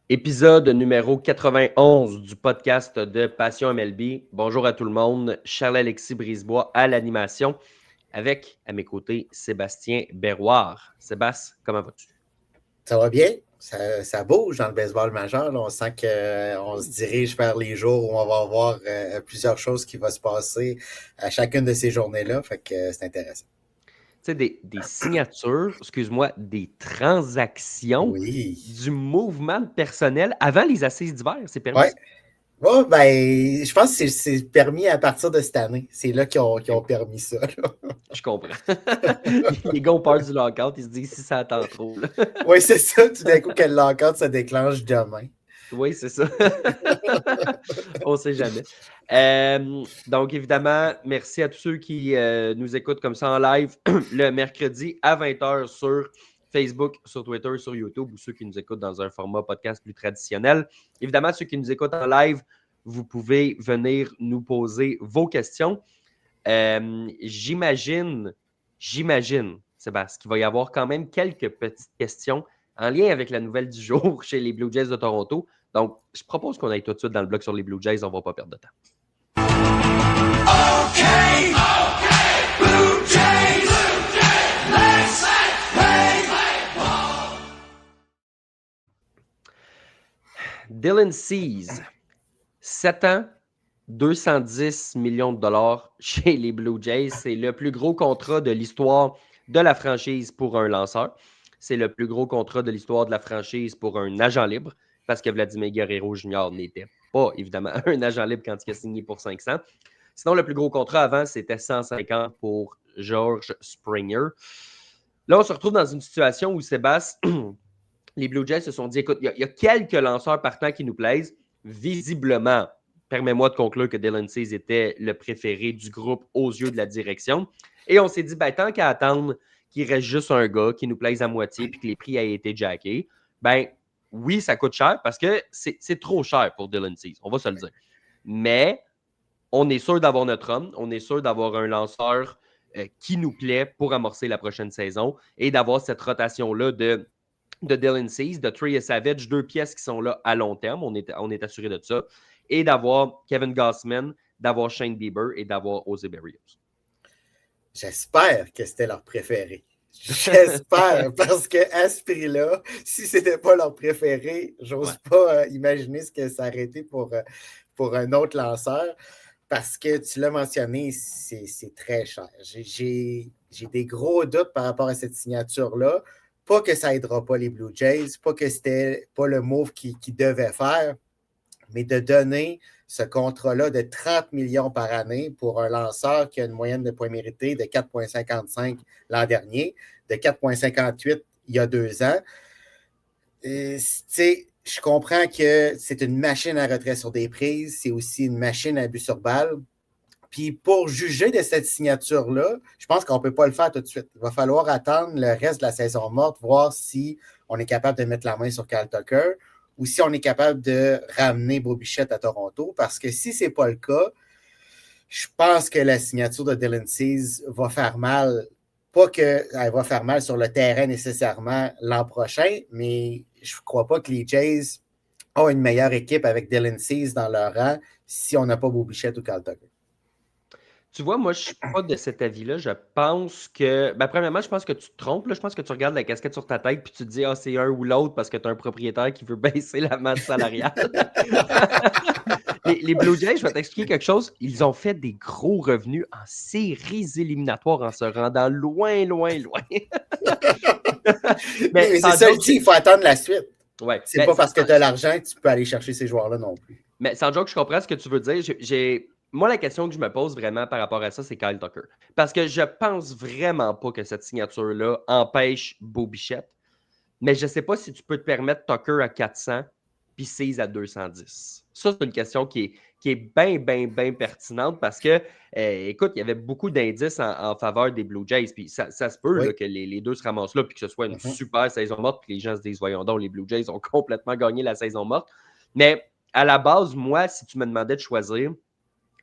Épisode numéro 91 du podcast de Passion MLB. Bonjour à tout le monde. Charles-Alexis Brisebois à l'animation avec, à mes côtés, Sébastien Berroir. Sébastien, comment vas-tu? Ça va bien. Ça bouge dans le baseball majeur. Là. On sent qu'on se dirige vers les jours où on va avoir plusieurs choses qui vont se passer à chacune de ces journées-là. Fait que c'est intéressant. Tu sais, des signatures, excuse-moi, des transactions, Oui. du mouvement de personnel avant les assises d'hiver. C'est permis, Ouais. ça? Bon, ben, je pense que c'est permis à partir de cette année. C'est là qu'ils ont permis ça. Là. Je comprends. Les gars ont peur du lockout. Ils se disent si ça attend trop. Là. Oui, c'est ça. Tout d'un coup, que le lockout se déclenche demain. Oui, c'est ça. On ne sait jamais. Donc, évidemment, merci à tous ceux qui nous écoutent comme ça en live le mercredi à 20h sur Facebook, sur Twitter, sur YouTube ou ceux qui nous écoutent dans un format podcast plus traditionnel. Évidemment, ceux qui nous écoutent en live, vous pouvez venir nous poser vos questions. J'imagine, Sébastien, qu'il va y avoir quand même quelques petites questions en lien avec la nouvelle du jour chez les Blue Jays de Toronto. Donc, je propose qu'on aille tout de suite dans le bloc sur les Blue Jays. On ne va pas perdre de temps. OK, Blue Jays, let's play ball. Dylan Cease, 7 ans, 210 millions de dollars chez les Blue Jays. C'est le plus gros contrat de l'histoire de la franchise pour un lanceur. C'est le plus gros contrat de l'histoire de la franchise pour un agent libre, parce que Vladimir Guerrero Jr. n'était pas, évidemment, un agent libre quand il a signé pour 500. Sinon, le plus gros contrat avant, c'était 150 pour George Springer. Là, on se retrouve dans une situation où Sébastien, les Blue Jays se sont dit, écoute, il y a quelques lanceurs partants qui nous plaisent. Visiblement, permets-moi de conclure que Dylan Cease était le préféré du groupe aux yeux de la direction. Et on s'est dit, ben, tant qu'à attendre qu'il reste juste un gars qui nous plaise à moitié puis que les prix aient été jackés, ben oui, ça coûte cher parce que c'est trop cher pour Dylan Cease, on va se le dire. Mais on est sûr d'avoir notre homme, on est sûr d'avoir un lanceur qui nous plaît pour amorcer la prochaine saison et d'avoir cette rotation-là de Dylan Cease, de Trey Savage, deux pièces qui sont là à long terme, on est assuré de ça, et d'avoir Kevin Gausman, d'avoir Shane Bieber et d'avoir Jose Berrios. J'espère que c'était leur préféré. J'espère, parce qu'à ce prix-là, si ce n'était pas leur préféré, j'ose pas imaginer ce que ça aurait été pour un autre lanceur. Parce que tu l'as mentionné, c'est très cher. J'ai des gros doutes par rapport à cette signature-là. Pas que ça aidera pas les Blue Jays, pas que c'était pas le move qu'ils devaient faire, mais de donner ce contrat-là de 30 millions par année pour un lanceur qui a une moyenne de points mérités de 4,55 l'an dernier, de 4,58 il y a 2 ans. Je comprends que c'est une machine à retrait sur des prises, c'est aussi une machine à but sur balle. Puis pour juger de cette signature-là, je pense qu'on ne peut pas le faire tout de suite. Il va falloir attendre le reste de la saison morte, voir si on est capable de mettre la main sur Kyle Tucker ou si on est capable de ramener Bo Bichette à Toronto. Parce que si ce n'est pas le cas, je pense que la signature de Dylan Cease va faire mal. Pas qu'elle va faire mal sur le terrain nécessairement l'an prochain, mais je ne crois pas que les Jays ont une meilleure équipe avec Dylan Cease dans leur rang si on n'a pas Bo Bichette ou Kyle Tucker. Tu vois, moi, je ne suis pas de cet avis-là. Je pense que. Ben, premièrement, je pense que tu te trompes. Là. Je pense que tu regardes la casquette sur ta tête puis tu te dis, ah, c'est un ou l'autre parce que tu as un propriétaire qui veut baisser la masse salariale. les Blue Jays, je vais t'expliquer quelque chose. Ils ont fait des gros revenus en séries éliminatoires en se rendant loin. mais c'est ça, il faut attendre la suite. Ouais. C'est pas parce que tu as l'argent que tu peux aller chercher ces joueurs-là non plus. Mais sans joke, je comprends ce que tu veux dire. Moi, la question que je me pose vraiment par rapport à ça, c'est Kyle Tucker. Parce que je pense vraiment pas que cette signature-là empêche Bo Bichette. Mais je ne sais pas si tu peux te permettre Tucker à 400 puis Cease à 210. Ça, c'est une question qui est bien pertinente parce que, écoute, il y avait beaucoup d'indices en faveur des Blue Jays. Puis ça se peut là, que les deux se ramassent là puis que ce soit une super saison morte puis que les gens se disent, voyons donc, les Blue Jays ont complètement gagné la saison morte. Mais à la base, moi, si tu me demandais de choisir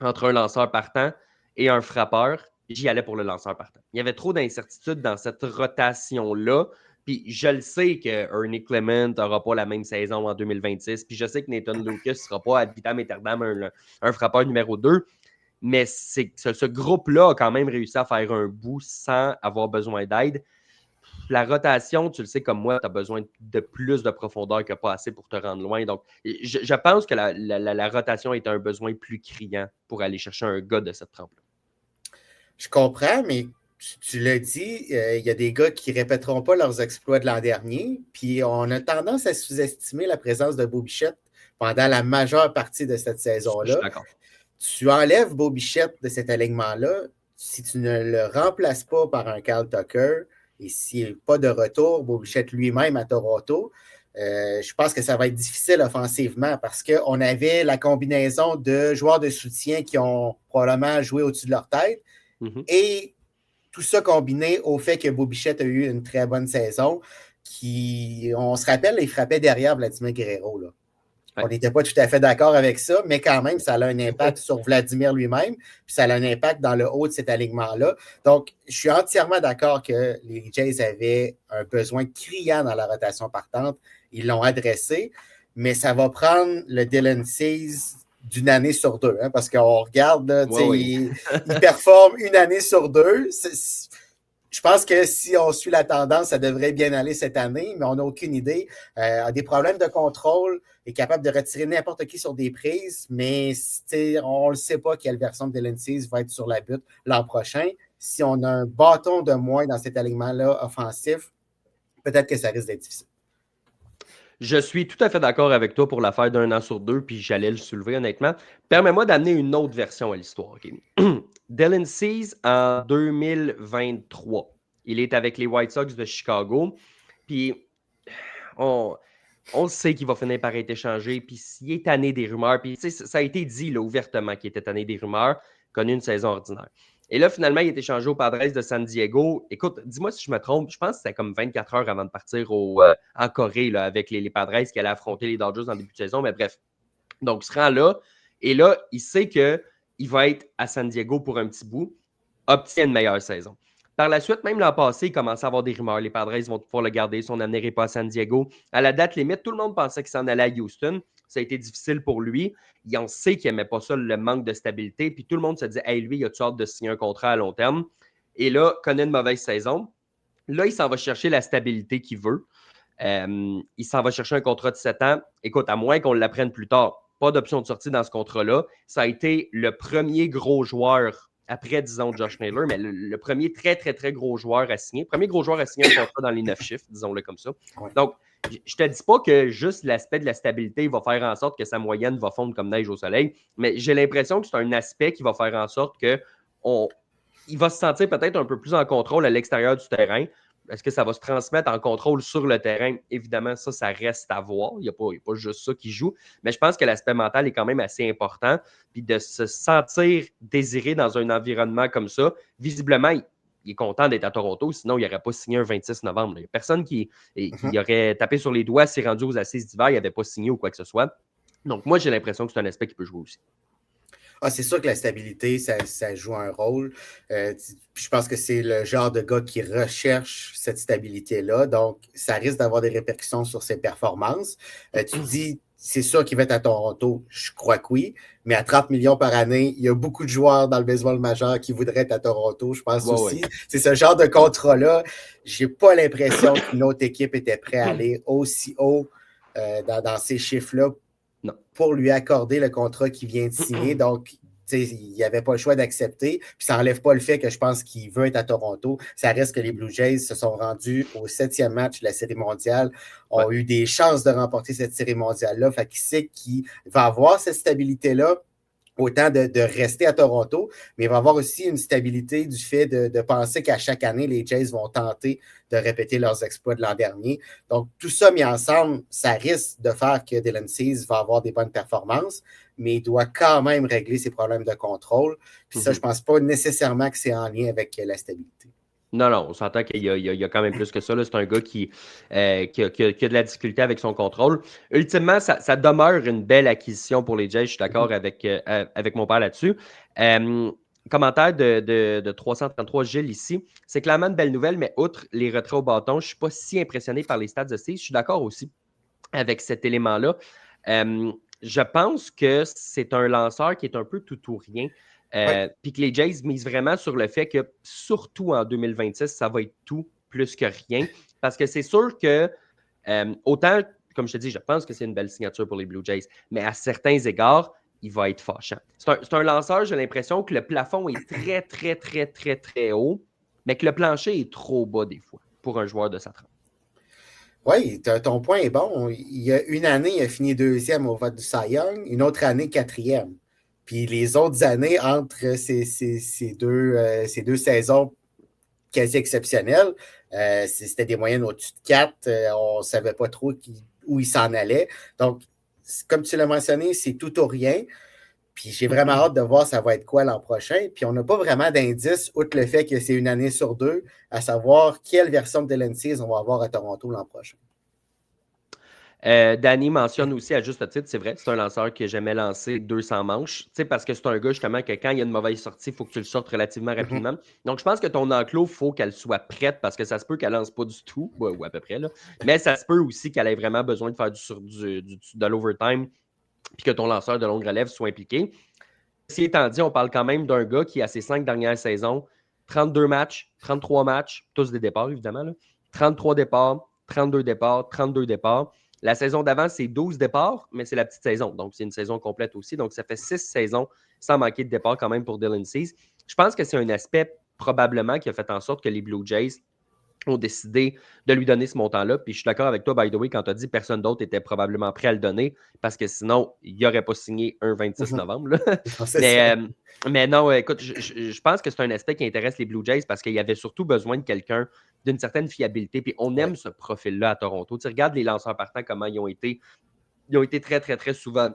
entre un lanceur partant et un frappeur, j'y allais pour le lanceur partant. Il y avait trop d'incertitudes dans cette rotation-là Puis je le sais que Ernie Clement n'aura pas la même saison en 2026. Puis je sais que Nathan Lucas ne sera pas à vitam aeternam un frappeur numéro 2. Mais ce groupe-là a quand même réussi à faire un bout sans avoir besoin d'aide. La rotation, tu le sais comme moi, tu as besoin de plus de profondeur que pas assez pour te rendre loin. Donc, je pense que la rotation est un besoin plus criant pour aller chercher un gars de cette trempe-là. Je comprends, mais tu l'as dit, il y a des gars qui ne répéteront pas leurs exploits de l'an dernier. Puis on a tendance à sous-estimer la présence de Bo Bichette pendant la majeure partie de cette saison-là. Je suis d'accord. Tu enlèves Bo Bichette de cet alignement-là, si tu ne le remplaces pas par un Kyle Tucker, et s'il n'est pas de retour, Bo Bichette lui-même à Toronto, je pense que ça va être difficile offensivement parce qu'on avait la combinaison de joueurs de soutien qui ont probablement joué au-dessus de leur tête et tout ça combiné au fait que Bo Bichette a eu une très bonne saison on se rappelle, il frappait derrière Vladimir Guerrero, là. On n'était pas tout à fait d'accord avec ça, mais quand même, ça a un impact sur Vladimir lui-même, puis ça a un impact dans le haut de cet alignement-là. Donc, je suis entièrement d'accord que les Jays avaient un besoin criant dans la rotation partante. Ils l'ont adressé, mais ça va prendre le Dylan Cease d'une année sur deux, hein, parce qu'on regarde, là, il performe une année sur deux. Je pense que si on suit la tendance, ça devrait bien aller cette année, mais on n'a aucune idée. A des problèmes de contrôle, est capable de retirer n'importe qui sur des prises, mais on ne sait pas quelle version de Dylan Cease va être sur la butte l'an prochain. Si on a un bâton de moins dans cet alignement-là offensif, peut-être que ça risque d'être difficile. Je suis tout à fait d'accord avec toi pour l'affaire d'un an sur deux, puis j'allais le soulever honnêtement. Permets-moi d'amener une autre version à l'histoire. Okay? Dylan Cease en 2023. Il est avec les White Sox de Chicago. Puis on sait qu'il va finir par être échangé. Puis s'il est tanné des rumeurs, puis ça a été dit là, ouvertement qu'il était tanné des rumeurs, connu une saison ordinaire. Et là, finalement, il est échangé aux Padres de San Diego. Écoute, dis-moi si je me trompe, je pense que c'était comme 24 heures avant de partir en Corée là, avec les Padres qui allaient affronter les Dodgers en début de saison. Mais bref, donc il se rend là. Et là, il sait qu'il va être à San Diego pour un petit bout, obtient une meilleure saison. Par la suite, même l'an passé, il commençait à avoir des rumeurs. Les Padres vont pouvoir le garder, son avenir n'est pas à San Diego. À la date limite, tout le monde pensait qu'il s'en allait à Houston. Ça a été difficile pour lui. On sait qu'il n'aimait pas ça, le manque de stabilité. Puis tout le monde se dit, hey, lui, il a-tu hâte de signer un contrat à long terme? Et là, connaît une mauvaise saison. Là, il s'en va chercher la stabilité qu'il veut. Il s'en va chercher un contrat de 7 ans. Écoute, à moins qu'on l'apprenne plus tard, pas d'option de sortie dans ce contrat-là. Ça a été le premier gros joueur, après, disons, Josh Naylor, mais le premier très, très, très gros joueur à signer. Premier gros joueur à signer un contrat dans les 9 chiffres, disons-le comme ça. Ouais. Donc, je te dis pas que juste l'aspect de la stabilité va faire en sorte que sa moyenne va fondre comme neige au soleil, mais j'ai l'impression que c'est un aspect qui va faire en sorte qu'il va se sentir peut-être un peu plus en contrôle à l'extérieur du terrain. Est-ce que ça va se transmettre en contrôle sur le terrain? Évidemment, ça reste à voir. Il n'y a pas juste ça qui joue. Mais je pense que l'aspect mental est quand même assez important. Puis de se sentir désiré dans un environnement comme ça, visiblement, il est content d'être à Toronto, sinon il n'aurait pas signé un 26 novembre. Il n'y a personne qui aurait tapé sur les doigts, s'est rendu aux assises d'hiver, il n'avait pas signé ou quoi que ce soit. Donc, moi, j'ai l'impression que c'est un aspect qui peut jouer aussi. Ah, c'est sûr que la stabilité, ça joue un rôle. Je pense que c'est le genre de gars qui recherche cette stabilité-là. Donc, ça risque d'avoir des répercussions sur ses performances. Tu dis, c'est sûr qu'il va être à Toronto. Je crois que oui. Mais à 30 millions par année, il y a beaucoup de joueurs dans le baseball majeur qui voudraient être à Toronto, je pense aussi. Ouais. C'est ce genre de contrat-là. Je n'ai pas l'impression qu'une autre équipe était prête à aller aussi haut dans ces chiffres-là. Non. Pour lui accorder le contrat qu'il vient de signer. Donc, il n'y avait pas le choix d'accepter. Puis ça n'enlève pas le fait que je pense qu'il veut être à Toronto. Ça reste que les Blue Jays se sont rendus au 7e match de la Série mondiale, ont eu des chances de remporter cette Série mondiale-là. Fait qu'il sait qu'il va avoir cette stabilité-là, autant de rester à Toronto, mais il va avoir aussi une stabilité du fait de penser qu'à chaque année, les Jays vont tenter de répéter leurs exploits de l'an dernier. Donc, tout ça mis ensemble, ça risque de faire que Dylan Cease va avoir des bonnes performances, mais il doit quand même régler ses problèmes de contrôle. Puis ça, je ne pense pas nécessairement que c'est en lien avec la stabilité. Non, on s'entend qu'il y a quand même plus que ça. Là. C'est un gars qui a de la difficulté avec son contrôle. Ultimement, ça demeure une belle acquisition pour les Jays. Je suis d'accord avec mon père là-dessus. commentaire de 333 Gilles ici. C'est clairement une belle nouvelle, mais outre les retraits au bâton, je ne suis pas si impressionné par les stats de Cease. Je suis d'accord aussi avec cet élément-là. Je pense que c'est un lanceur qui est un peu tout ou rien. Puis que les Jays misent vraiment sur le fait que, surtout en 2026, ça va être tout plus que rien. Parce que c'est sûr que, autant, comme je te dis, je pense que c'est une belle signature pour les Blue Jays, mais à certains égards, il va être fâchant. C'est un lanceur, j'ai l'impression que le plafond est très, très, très, très, très haut, mais que le plancher est trop bas des fois pour un joueur de sa trempe. Oui, ton point est bon. Il y a une année, il a fini deuxième au vote du Cy Young, une autre année, quatrième. Puis les autres années, entre ces deux saisons quasi exceptionnelles, c'était des moyennes au-dessus de 4. On ne savait pas trop où il s'en allait. Donc, comme tu l'as mentionné, c'est tout ou rien. Puis j'ai vraiment hâte de voir ça va être quoi l'an prochain. Puis on n'a pas vraiment d'indice, outre le fait que c'est une année sur deux, à savoir quelle version de Dylan Cease on va avoir à Toronto l'an prochain. Danny mentionne aussi à juste titre, c'est vrai, c'est un lanceur qui a jamais lancé 200 manches, parce que c'est un gars justement que quand il y a une mauvaise sortie, il faut que tu le sortes relativement rapidement. Donc je pense que ton enclos, il faut qu'elle soit prête parce que ça se peut qu'elle lance pas du tout, ou à peu près, là. Mais ça se peut aussi qu'elle ait vraiment besoin de faire de l'overtime puis que ton lanceur de longue relève soit impliqué. Ceci étant dit, on parle quand même d'un gars qui, à ses 5 dernières saisons, 32 matchs, 33 matchs, tous des départs évidemment, là, 33 départs, 32 départs, 32 départs. La saison d'avant, c'est 12 départs, mais c'est la petite saison. Donc, c'est une saison complète aussi. Donc, ça fait 6 saisons sans manquer de départ quand même pour Dylan Cease. Je pense que c'est un aspect probablement qui a fait en sorte que les Blue Jays ont décidé de lui donner ce montant-là. Puis je suis d'accord avec toi, by the way, quand tu as dit que personne d'autre était probablement prêt à le donner, parce que sinon, il n'aurait pas signé un 26 novembre. Là. Non, mais non, écoute, je pense que c'est un aspect qui intéresse les Blue Jays parce qu'il y avait surtout besoin de quelqu'un d'une certaine fiabilité. Puis on aime ce profil-là à Toronto. Tu regardes les lanceurs partants, comment ils ont été très, très, très souvent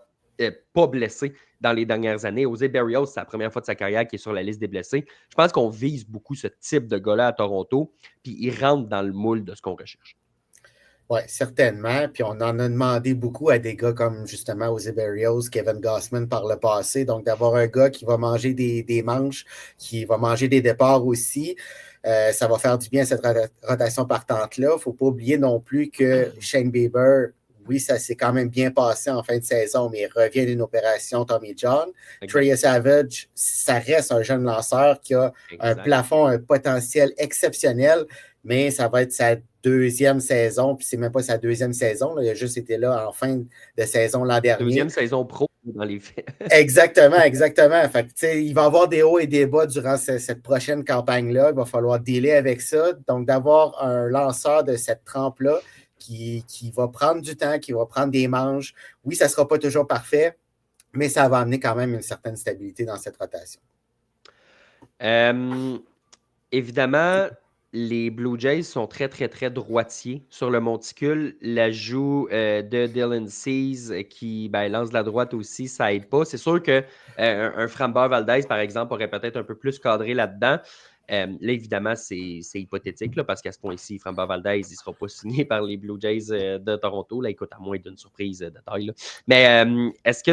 pas blessés dans les dernières années. José Berrios, c'est la première fois de sa carrière qui est sur la liste des blessés. Je pense qu'on vise beaucoup ce type de gars-là à Toronto, puis il rentre dans le moule de ce qu'on recherche. Oui, certainement. Puis on en a demandé beaucoup à des gars comme justement José Berrios, Kevin Gausman par le passé. Donc d'avoir un gars qui va manger des manches, qui va manger des départs aussi, ça va faire du bien cette rotation partante-là. Il ne faut pas oublier non plus que Shane Bieber, oui, ça s'est quand même bien passé en fin de saison, mais il revient d'une opération Tommy John. Trey Savage, ça reste un jeune lanceur qui a un plafond, un potentiel exceptionnel, mais ça va être sa deuxième saison, puis c'est même pas sa deuxième saison. Là. Il a juste été là en fin de saison l'an dernier. Deuxième saison pro dans les faits. Exactement. Fait que, il va y avoir des hauts et des bas durant cette prochaine campagne-là. Il va falloir dealer avec ça. Donc, d'avoir un lanceur de cette trempe-là qui va prendre du temps, qui va prendre des manches. Oui, ça ne sera pas toujours parfait, mais ça va amener quand même une certaine stabilité dans cette rotation. Évidemment, les Blue Jays sont très, très, très droitiers sur le monticule. L'ajout de Dylan Cease qui lance de la droite aussi, ça aide pas. C'est sûr qu'un un Framber Valdez, par exemple, aurait peut-être un peu plus cadré là-dedans. Là, évidemment, c'est hypothétique là, parce qu'à ce point-ci, Framber Valdez, il ne sera pas signé par les Blue Jays de Toronto. Là, écoute, à moins d'une surprise de taille. Là. Mais est-ce que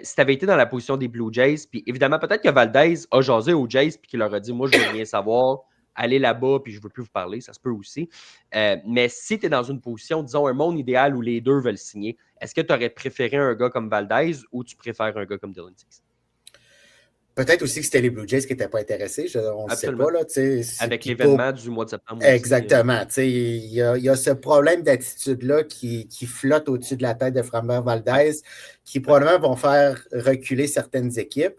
si tu avais été dans la position des Blue Jays, puis évidemment, peut-être que Valdez a jasé aux Jays puis qu'il leur a dit moi, je veux rien savoir, allez là-bas puis je veux plus vous parler, ça se peut aussi. Mais si tu es dans une position, disons, un monde idéal où les deux veulent signer, est-ce que tu aurais préféré un gars comme Valdez ou tu préfères un gars comme Dylan Cease? Peut-être aussi que c'était les Blue Jays qui n'étaient pas intéressés. On ne sait pas. Là, avec l'événement du mois de septembre. Exactement. Il y a ce problème d'attitude-là qui flotte au-dessus de la tête de Framber Valdez, qui probablement vont faire reculer certaines équipes.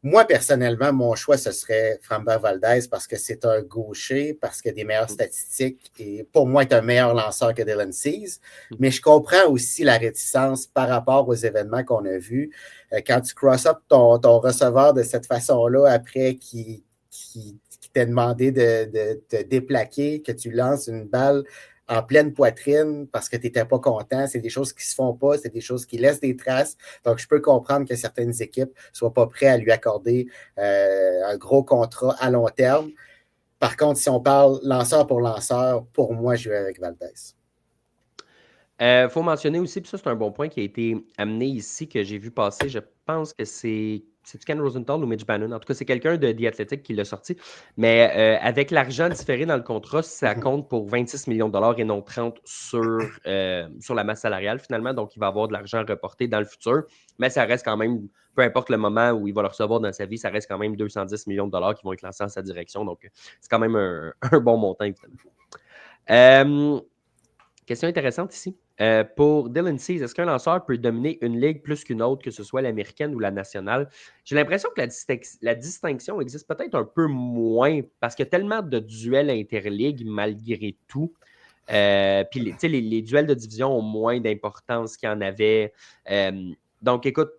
Moi, personnellement, mon choix, ce serait Framber Valdez parce que c'est un gaucher, parce qu'il a des meilleures statistiques et pour moi, est un meilleur lanceur que Dylan Cease. Mais je comprends aussi la réticence par rapport aux événements qu'on a vus. Quand tu cross-up ton receveur de cette façon-là, après qui t'a demandé de te déplaquer, que tu lances une balle en pleine poitrine parce que tu n'étais pas content. C'est des choses qui ne se font pas, c'est des choses qui laissent des traces. Donc, je peux comprendre que certaines équipes ne soient pas prêtes à lui accorder un gros contrat à long terme. Par contre, si on parle lanceur pour lanceur, pour moi, je vais avec Valdez. Faut mentionner aussi, puis ça, c'est un bon point qui a été amené ici, que j'ai vu passer, je pense que c'est c'est-tu Ken Rosenthal ou Mitch Bannon? En tout cas, c'est quelqu'un de The Athletic qui l'a sorti. Mais avec l'argent différé dans le contrat, ça compte pour 26 millions de dollars et non 30 sur la masse salariale, finalement. Donc, il va avoir de l'argent reporté dans le futur. Mais ça reste quand même, peu importe le moment où il va le recevoir dans sa vie, ça reste quand même 210 millions de dollars qui vont être lancés en sa direction. Donc, c'est quand même un bon montant, évidemment. Question intéressante ici. Pour Dylan Cease, est-ce qu'un lanceur peut dominer une ligue plus qu'une autre, que ce soit l'américaine ou la nationale? J'ai l'impression que la distinction existe peut-être un peu moins parce qu'il y a tellement de duels interligues malgré tout. Puis les duels de division ont moins d'importance qu'il y en avait. Donc, écoute,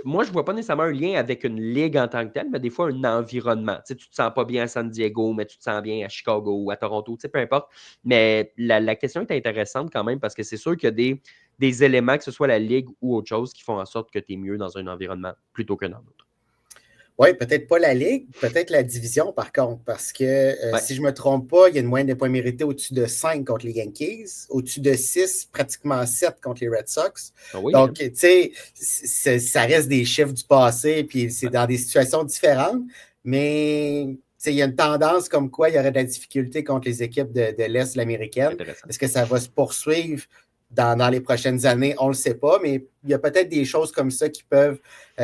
moi, je ne vois pas nécessairement un lien avec une ligue en tant que telle, mais des fois un environnement. Tu ne te sens pas bien à San Diego, mais tu te sens bien à Chicago ou à Toronto, peu importe. Mais la question est intéressante quand même parce que c'est sûr qu'il y a des éléments, que ce soit la ligue ou autre chose, qui font en sorte que tu es mieux dans un environnement plutôt que dans l'autre. Oui, peut-être pas la Ligue, peut-être la division par contre, parce que si je ne me trompe pas, il y a une moyenne de points mérités au-dessus de 5 contre les Yankees, au-dessus de 6, pratiquement 7 contre les Red Sox. Oui, donc, tu sais, ça reste des chiffres du passé, puis c'est dans des situations différentes, mais il y a une tendance comme quoi il y aurait de la difficulté contre les équipes de l'Est américaine. Est-ce que ça va se poursuivre dans les prochaines années? On ne le sait pas, mais il y a peut-être des choses comme ça qui peuvent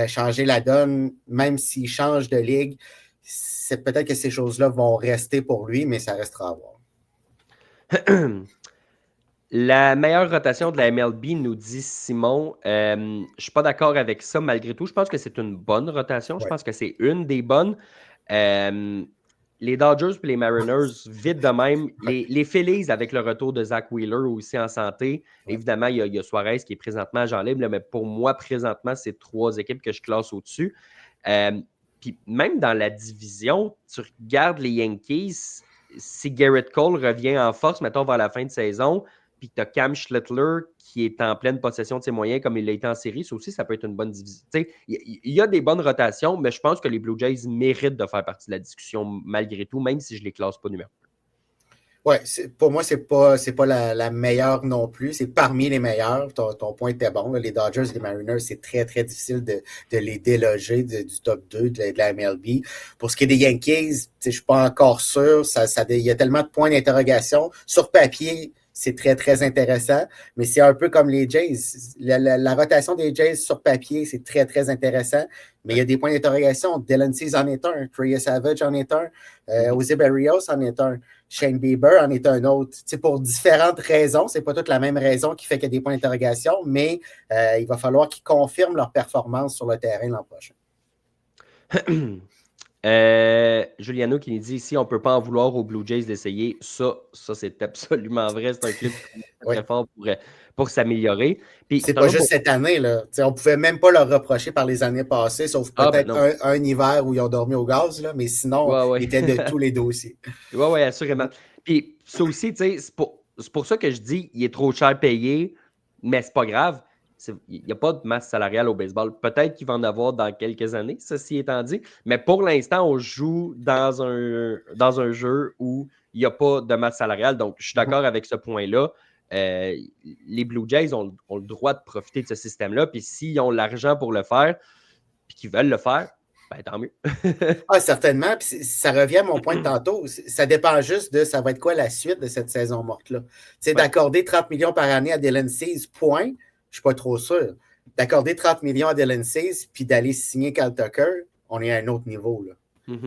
changer la donne, même s'il change de ligue. C'est peut-être que ces choses-là vont rester pour lui, mais ça restera à voir. La meilleure rotation de la MLB, nous dit Simon. Je ne suis pas d'accord avec ça malgré tout. Je pense que c'est une bonne rotation. Ouais. Je pense que c'est une des bonnes. Les Dodgers et les Mariners, vite de même. Les Phillies, avec le retour de Zach Wheeler aussi en santé. Ouais. Évidemment, il y a Suarez qui est présentement agent libre, mais pour moi, présentement, c'est 3 équipes que je classe au-dessus. Puis même dans la division, tu regardes les Yankees, si Garrett Cole revient en force, mettons, vers la fin de saison, puis tu as Cam Schlittler qui est en pleine possession de ses moyens comme il l'a été en série, ça aussi, ça peut être une bonne division. Il y a des bonnes rotations, mais je pense que les Blue Jays méritent de faire partie de la discussion malgré tout, même si je ne les classe pas numéro 1. Oui, pour moi, c'est pas la meilleure non plus. C'est parmi les meilleurs. Ton point était bon. Là. Les Dodgers et les Mariners, c'est très, très difficile de les déloger du top 2 de la MLB. Pour ce qui est des Yankees, je ne suis pas encore sûr. Il y a tellement de points d'interrogation. Sur papier, c'est très, très intéressant, mais c'est un peu comme les Jays. La rotation des Jays sur papier, c'est très, très intéressant, mais il y a des points d'interrogation. Dylan Cease en est un, Trey Savage en est un, José Berrios en est un, Shane Bieber en est un autre. Pour différentes raisons, c'est pas toute la même raison qui fait qu'il y a des points d'interrogation, mais il va falloir qu'ils confirment leur performance sur le terrain l'an prochain. Juliano qui nous dit ici, on ne peut pas en vouloir aux Blue Jays d'essayer. Ça c'est absolument vrai. C'est un clip très fort pour s'améliorer. Puis, c'est pas juste cette année. Là. On ne pouvait même pas leur reprocher par les années passées, sauf peut-être un hiver où ils ont dormi au gaz, là, mais sinon, ils étaient de tous les dossiers. Oui, assurément. Puis ça aussi, c'est pour ça que je dis il est trop cher payé, mais c'est pas grave. Il n'y a pas de masse salariale au baseball. Peut-être qu'il va en avoir dans quelques années, ceci étant dit. Mais pour l'instant, on joue dans un jeu où il n'y a pas de masse salariale. Donc, je suis d'accord avec ce point-là. Les Blue Jays ont le droit de profiter de ce système-là. Puis s'ils ont l'argent pour le faire, puis qu'ils veulent le faire, ben, tant mieux. Certainement. Puis ça revient à mon point de tantôt. Ça dépend juste de ça va être quoi la suite de cette saison morte-là. D'accorder 30 millions par année à Dylan Cease, point. Je ne suis pas trop sûr. D'accorder 30 millions à Dylan Cease puis d'aller signer Kyle Tucker, on est à un autre niveau. Là.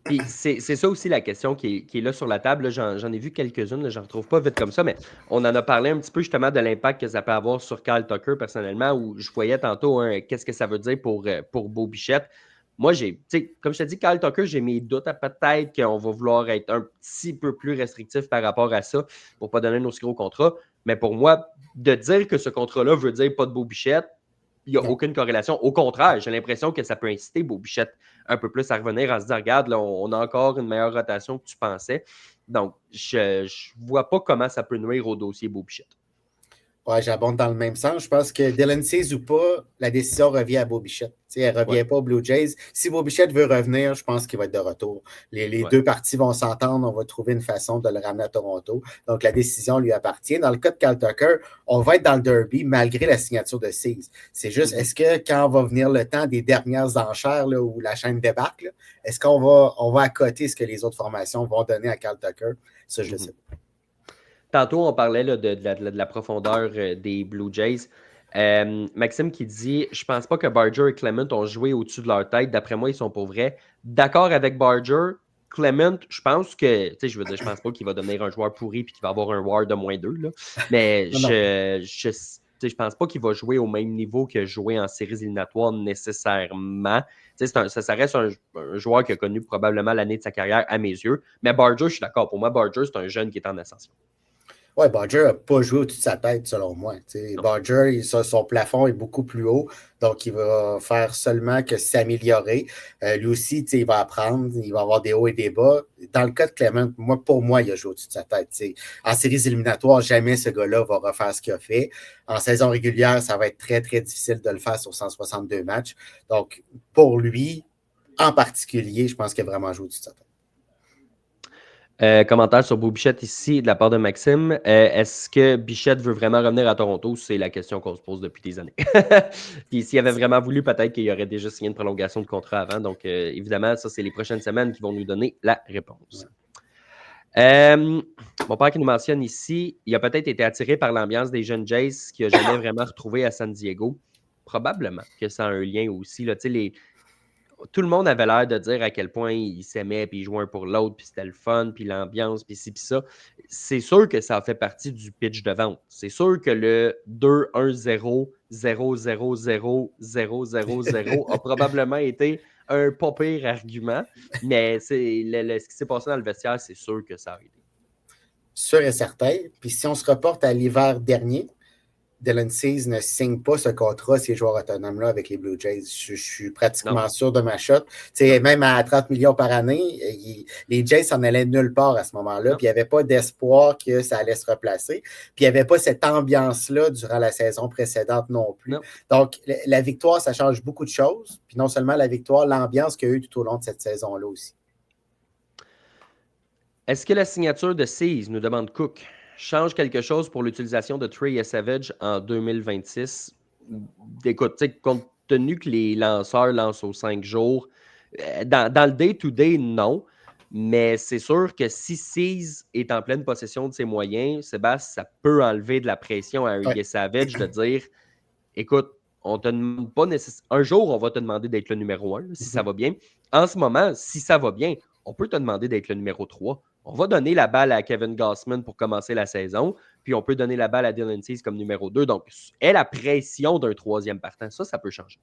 Puis c'est ça aussi la question qui est là sur la table. Là, j'en ai vu quelques-unes, là, je ne retrouve pas vite comme ça, mais on en a parlé un petit peu justement de l'impact que ça peut avoir sur Kyle Tucker personnellement, où je voyais tantôt qu'est-ce que ça veut dire pour Beau Bichette. Moi, comme je te dis, Kyle Tucker, j'ai mes doutes à peut-être qu'on va vouloir être un petit peu plus restrictif par rapport à ça pour ne pas donner un aussi gros contrat. Mais pour moi, de dire que ce contrat-là veut dire pas de Beau Bichette, il n'y a aucune corrélation. Au contraire, j'ai l'impression que ça peut inciter Beau Bichette un peu plus à revenir, à se dire, regarde, là, on a encore une meilleure rotation que tu pensais. Donc, je ne vois pas comment ça peut nuire au dossier Beau Bichette. Ouais, j'abonde dans le même sens. Je pense que Dylan Cease ou pas, la décision revient à Bo Bichette. Elle ne revient Ouais, pas aux Blue Jays. Si Bo Bichette veut revenir, je pense qu'il va être de retour. Les ouais. deux parties vont s'entendre. On va trouver une façon de le ramener à Toronto. Donc, la décision lui appartient. Dans le cas de Cal Tucker, on va être dans le derby malgré la signature de Cease. C'est juste, est-ce que quand va venir le temps des dernières enchères là, où la chaîne débarque, là, est-ce qu'on va accoter ce que les autres formations vont donner à Cal Tucker? Ça, je le sais pas. Tantôt, on parlait là, de la profondeur des Blue Jays. Maxime qui dit je pense pas que Barger et Clement ont joué au-dessus de leur tête. D'après moi, ils sont pour vrai. D'accord avec Barger. Clement, je pense que, tu sais, je veux dire, je pense pas qu'il va devenir un joueur pourri et qu'il va avoir un WAR de -2. Là. Mais Non, non. je pense pas qu'il va jouer au même niveau que jouer en séries éliminatoires nécessairement. Ça reste un joueur qui a connu probablement l'année de sa carrière à mes yeux. Mais Barger, je suis d'accord. Pour moi, Barger, c'est un jeune qui est en ascension. Ouais, Badger n'a pas joué au-dessus de sa tête, selon moi. Non. Badger, son plafond est beaucoup plus haut, donc il va faire seulement que s'améliorer. Lui aussi, il va apprendre, il va avoir des hauts et des bas. Dans le cas de Clement, pour moi, il a joué au-dessus de sa tête. En séries éliminatoires, jamais ce gars-là va refaire ce qu'il a fait. En saison régulière, ça va être très, très difficile de le faire sur 162 matchs. Donc, pour lui, en particulier, je pense qu'il a vraiment joué au-dessus de sa tête. Commentaire sur Beau Bichette ici de la part de Maxime. Est-ce que Bichette veut vraiment revenir à Toronto? C'est la question qu'on se pose depuis des années. Puis s'il avait vraiment voulu, peut-être qu'il aurait déjà signé une prolongation de contrat avant. Donc, évidemment, ça, c'est les prochaines semaines qui vont nous donner la réponse. Mon père qui nous mentionne ici, il a peut-être été attiré par l'ambiance des jeunes Jays qu'il n'a jamais vraiment retrouvé à San Diego. Probablement que ça a un lien aussi. Là. Tout le monde avait l'air de dire à quel point ils s'aimaient, puis ils jouaient un pour l'autre, puis c'était le fun, puis l'ambiance, puis ci, puis ça. C'est sûr que ça fait partie du pitch de vente. C'est sûr que le 2-1-0-0-0-0-0-0-0 a probablement été un pas pire argument, mais ce qui s'est passé dans le vestiaire, c'est sûr que ça a aidé. Sûr et certain. Puis si on se reporte à l'hiver dernier, Dylan Cease ne signe pas ce contrat, ces joueurs autonomes-là, avec les Blue Jays. Je suis pratiquement Non. sûr de ma shot. Même à 30 millions par année, les Jays s'en allaient nulle part à ce moment-là. Puis il n'y avait pas d'espoir que ça allait se replacer. Puis il n'y avait pas cette ambiance-là durant la saison précédente non plus. Non. Donc, la victoire, ça change beaucoup de choses. Puis non seulement la victoire, l'ambiance qu'il y a eu tout au long de cette saison-là aussi. Est-ce que la signature de Cease, nous demande Cook, change quelque chose pour l'utilisation de Trey et Savage en 2026? Écoute, compte tenu que les lanceurs lancent aux 5 jours, dans le day-to-day, non. Mais c'est sûr que si Cease est en pleine possession de ses moyens, Sébastien, ça peut enlever de la pression à un Guy Savage de dire écoute, on te demande pas nécessairement. Un jour, on va te demander d'être le numéro 1, si ça va bien. En ce moment, si ça va bien, on peut te demander d'être le numéro 3. On va donner la balle à Kevin Gausman pour commencer la saison, puis on peut donner la balle à Dylan Cease comme numéro 2. Donc, est la pression d'un troisième partant. Ça peut changer.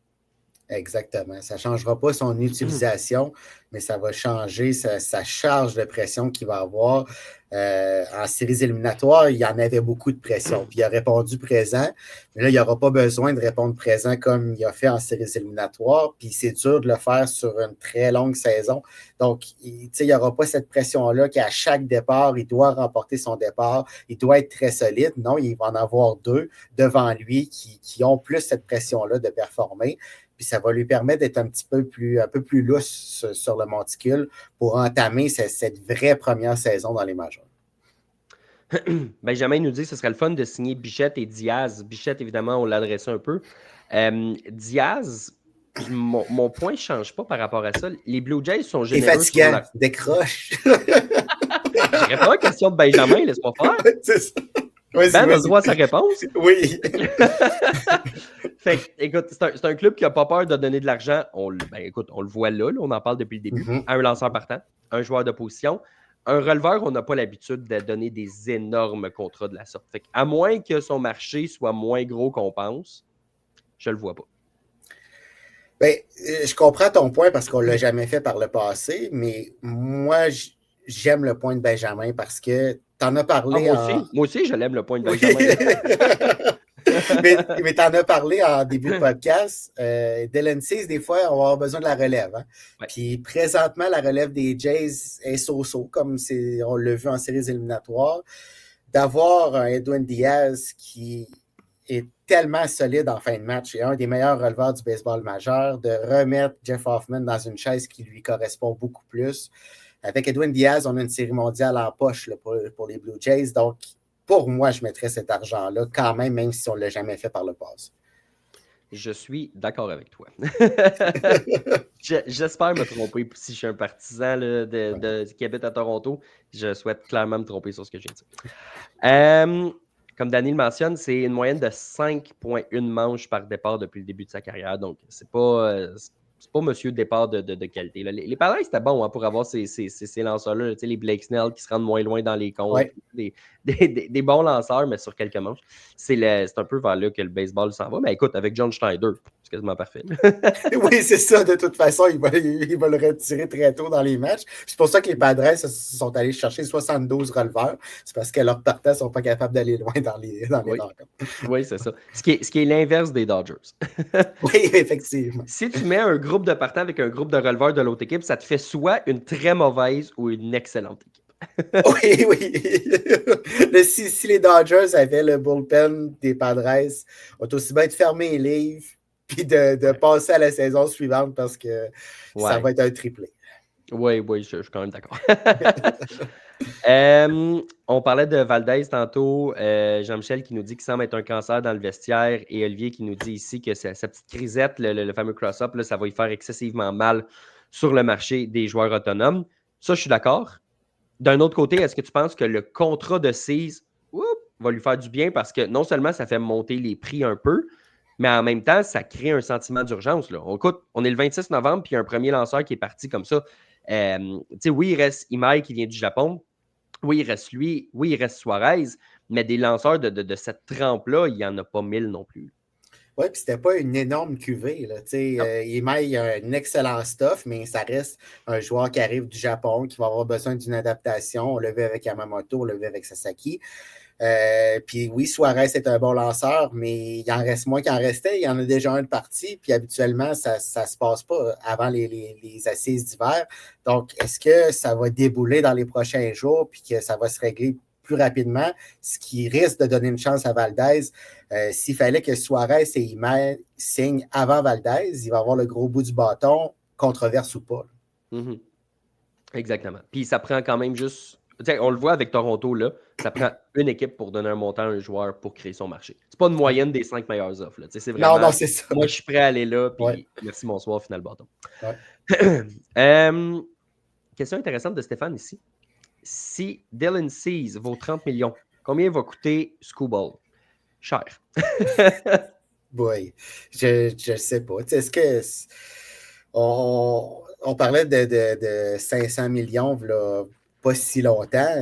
Exactement. Ça ne changera pas son utilisation, mais ça va changer sa charge de pression qu'il va avoir. En séries éliminatoires, il y en avait beaucoup de pression. Puis il a répondu présent, mais là, il n'y aura pas besoin de répondre présent comme il a fait en séries éliminatoires. Puis c'est dur de le faire sur une très longue saison. Donc, il n'y aura pas cette pression-là qu'à chaque départ, il doit remporter son départ. Il doit être très solide. Non, il va en avoir deux devant lui qui ont plus cette pression-là de performer. Puis ça va lui permettre d'être un peu plus lousse sur le monticule pour entamer cette vraie première saison dans les majors. Benjamin nous dit que ce serait le fun de signer Bichette et Diaz. Bichette, évidemment, on l'adressait un peu. Diaz, mon point ne change pas par rapport à ça. Les Blue Jays sont généreux. C'est fatigant, décroche. Je réponds à la question de Benjamin, laisse-moi faire. C'est ça. Ben a le droit à sa réponse. Oui. Fait écoute, c'est un club qui n'a pas peur de donner de l'argent. Écoute, on le voit là, on en parle depuis le début. À un lanceur partant, un joueur de position. Un releveur, on n'a pas l'habitude de donner des énormes contrats de la sorte. Fait à moins que son marché soit moins gros qu'on pense, je le vois pas. Ben, je comprends ton point parce qu'on ne l'a jamais fait par le passé, mais moi, j'aime le point de Benjamin parce que tu en as parlé. Moi aussi, je l'aime le point de Benjamin. mais tu en as parlé en début de podcast. Dylan Cease, des fois, on va avoir besoin de la relève. Hein? Ouais. Puis présentement, la relève des Jays est so-so, comme on l'a vu en séries éliminatoires. D'avoir un Edwin Diaz qui est tellement solide en fin de match. Il est un des meilleurs releveurs du baseball majeur. De remettre Jeff Hoffman dans une chaise qui lui correspond beaucoup plus. Avec Edwin Diaz, on a une série mondiale en poche là, pour les Blue Jays. Donc, pour moi, je mettrais cet argent-là quand même si on ne l'a jamais fait par le passé. Je suis d'accord avec toi. J'espère me tromper si je suis un partisan là, qui habite à Toronto. Je souhaite clairement me tromper sur ce que je viens de dire. Comme Danny le mentionne, c'est une moyenne de 5,1 manches par départ depuis le début de sa carrière. Donc, c'est pas monsieur départ de qualité. Là. Les Padres, c'était bon hein, pour avoir ces lanceurs-là. Les Blake Snell qui se rendent moins loin dans les comptes. Ouais. Des bons lanceurs, mais sur quelques manches. C'est un peu vers là que le baseball s'en va. Mais écoute, avec John Schneider, c'est quasiment parfait. Oui, c'est ça. De toute façon, il va le retirer très tôt dans les matchs. C'est pour ça que les Padres sont allés chercher 72 releveurs. C'est parce que leurs partants ne sont pas capables d'aller loin dans les rencontres. Oui, c'est ça. Ce qui est l'inverse des Dodgers. Oui, effectivement. Si tu mets un groupe de partants avec un groupe de releveurs de l'autre équipe, ça te fait soit une très mauvaise ou une excellente équipe. Oui. Si les Dodgers avaient le bullpen des Padres, on va aussi bien de fermer les livres puis de passer à la saison suivante parce que ça va être un triplé. Oui, je suis quand même d'accord. On parlait de Valdez tantôt. Jean-Michel qui nous dit qu'il semble être un cancer dans le vestiaire et Olivier qui nous dit ici que sa petite crisette, le fameux cross-up, ça va lui faire excessivement mal sur le marché des joueurs autonomes. Ça, je suis d'accord. D'un autre côté, est-ce que tu penses que le contrat de Cease va lui faire du bien parce que non seulement ça fait monter les prix un peu, mais en même temps, ça crée un sentiment d'urgence. Là. On est le 26 novembre, puis il y a un premier lanceur qui est parti comme ça. Oui, il reste Imai qui vient du Japon. Oui, il reste lui. Oui, il reste Suarez. Mais des lanceurs de cette trempe-là, il n'y en a pas 1000 non plus. Oui, puis c'était pas une énorme cuvée. Imai a un excellent stuff, mais ça reste un joueur qui arrive du Japon, qui va avoir besoin d'une adaptation. On l'a vu avec Yamamoto, on l'a vu avec Sasaki. Puis oui, Suarez est un bon lanceur, mais il en reste moins qu'il en restait. Il y en a déjà un de parti, puis habituellement, ça ne se passe pas avant les assises d'hiver. Donc, est-ce que ça va débouler dans les prochains jours, puis que ça va se régler plus rapidement, ce qui risque de donner une chance à Valdez? S'il fallait que Suarez et Imai signent avant Valdez, il va avoir le gros bout du bâton, controverse ou pas. Mm-hmm. Exactement. Puis ça prend quand même juste... on le voit avec Toronto, là, ça prend une équipe pour donner un montant à un joueur pour créer son marché. C'est pas une moyenne des 5 meilleures offres. Là. C'est vraiment, non, c'est ça. Moi, je suis prêt à aller là, puis merci, bonsoir, final bâton. Ouais. Question intéressante de Stéphane ici. Si Dylan Cease vaut 30 millions, combien va coûter Skubal? Cher. Oui, je sais pas. Est-ce que on parlait de 500 millions là, pas si longtemps.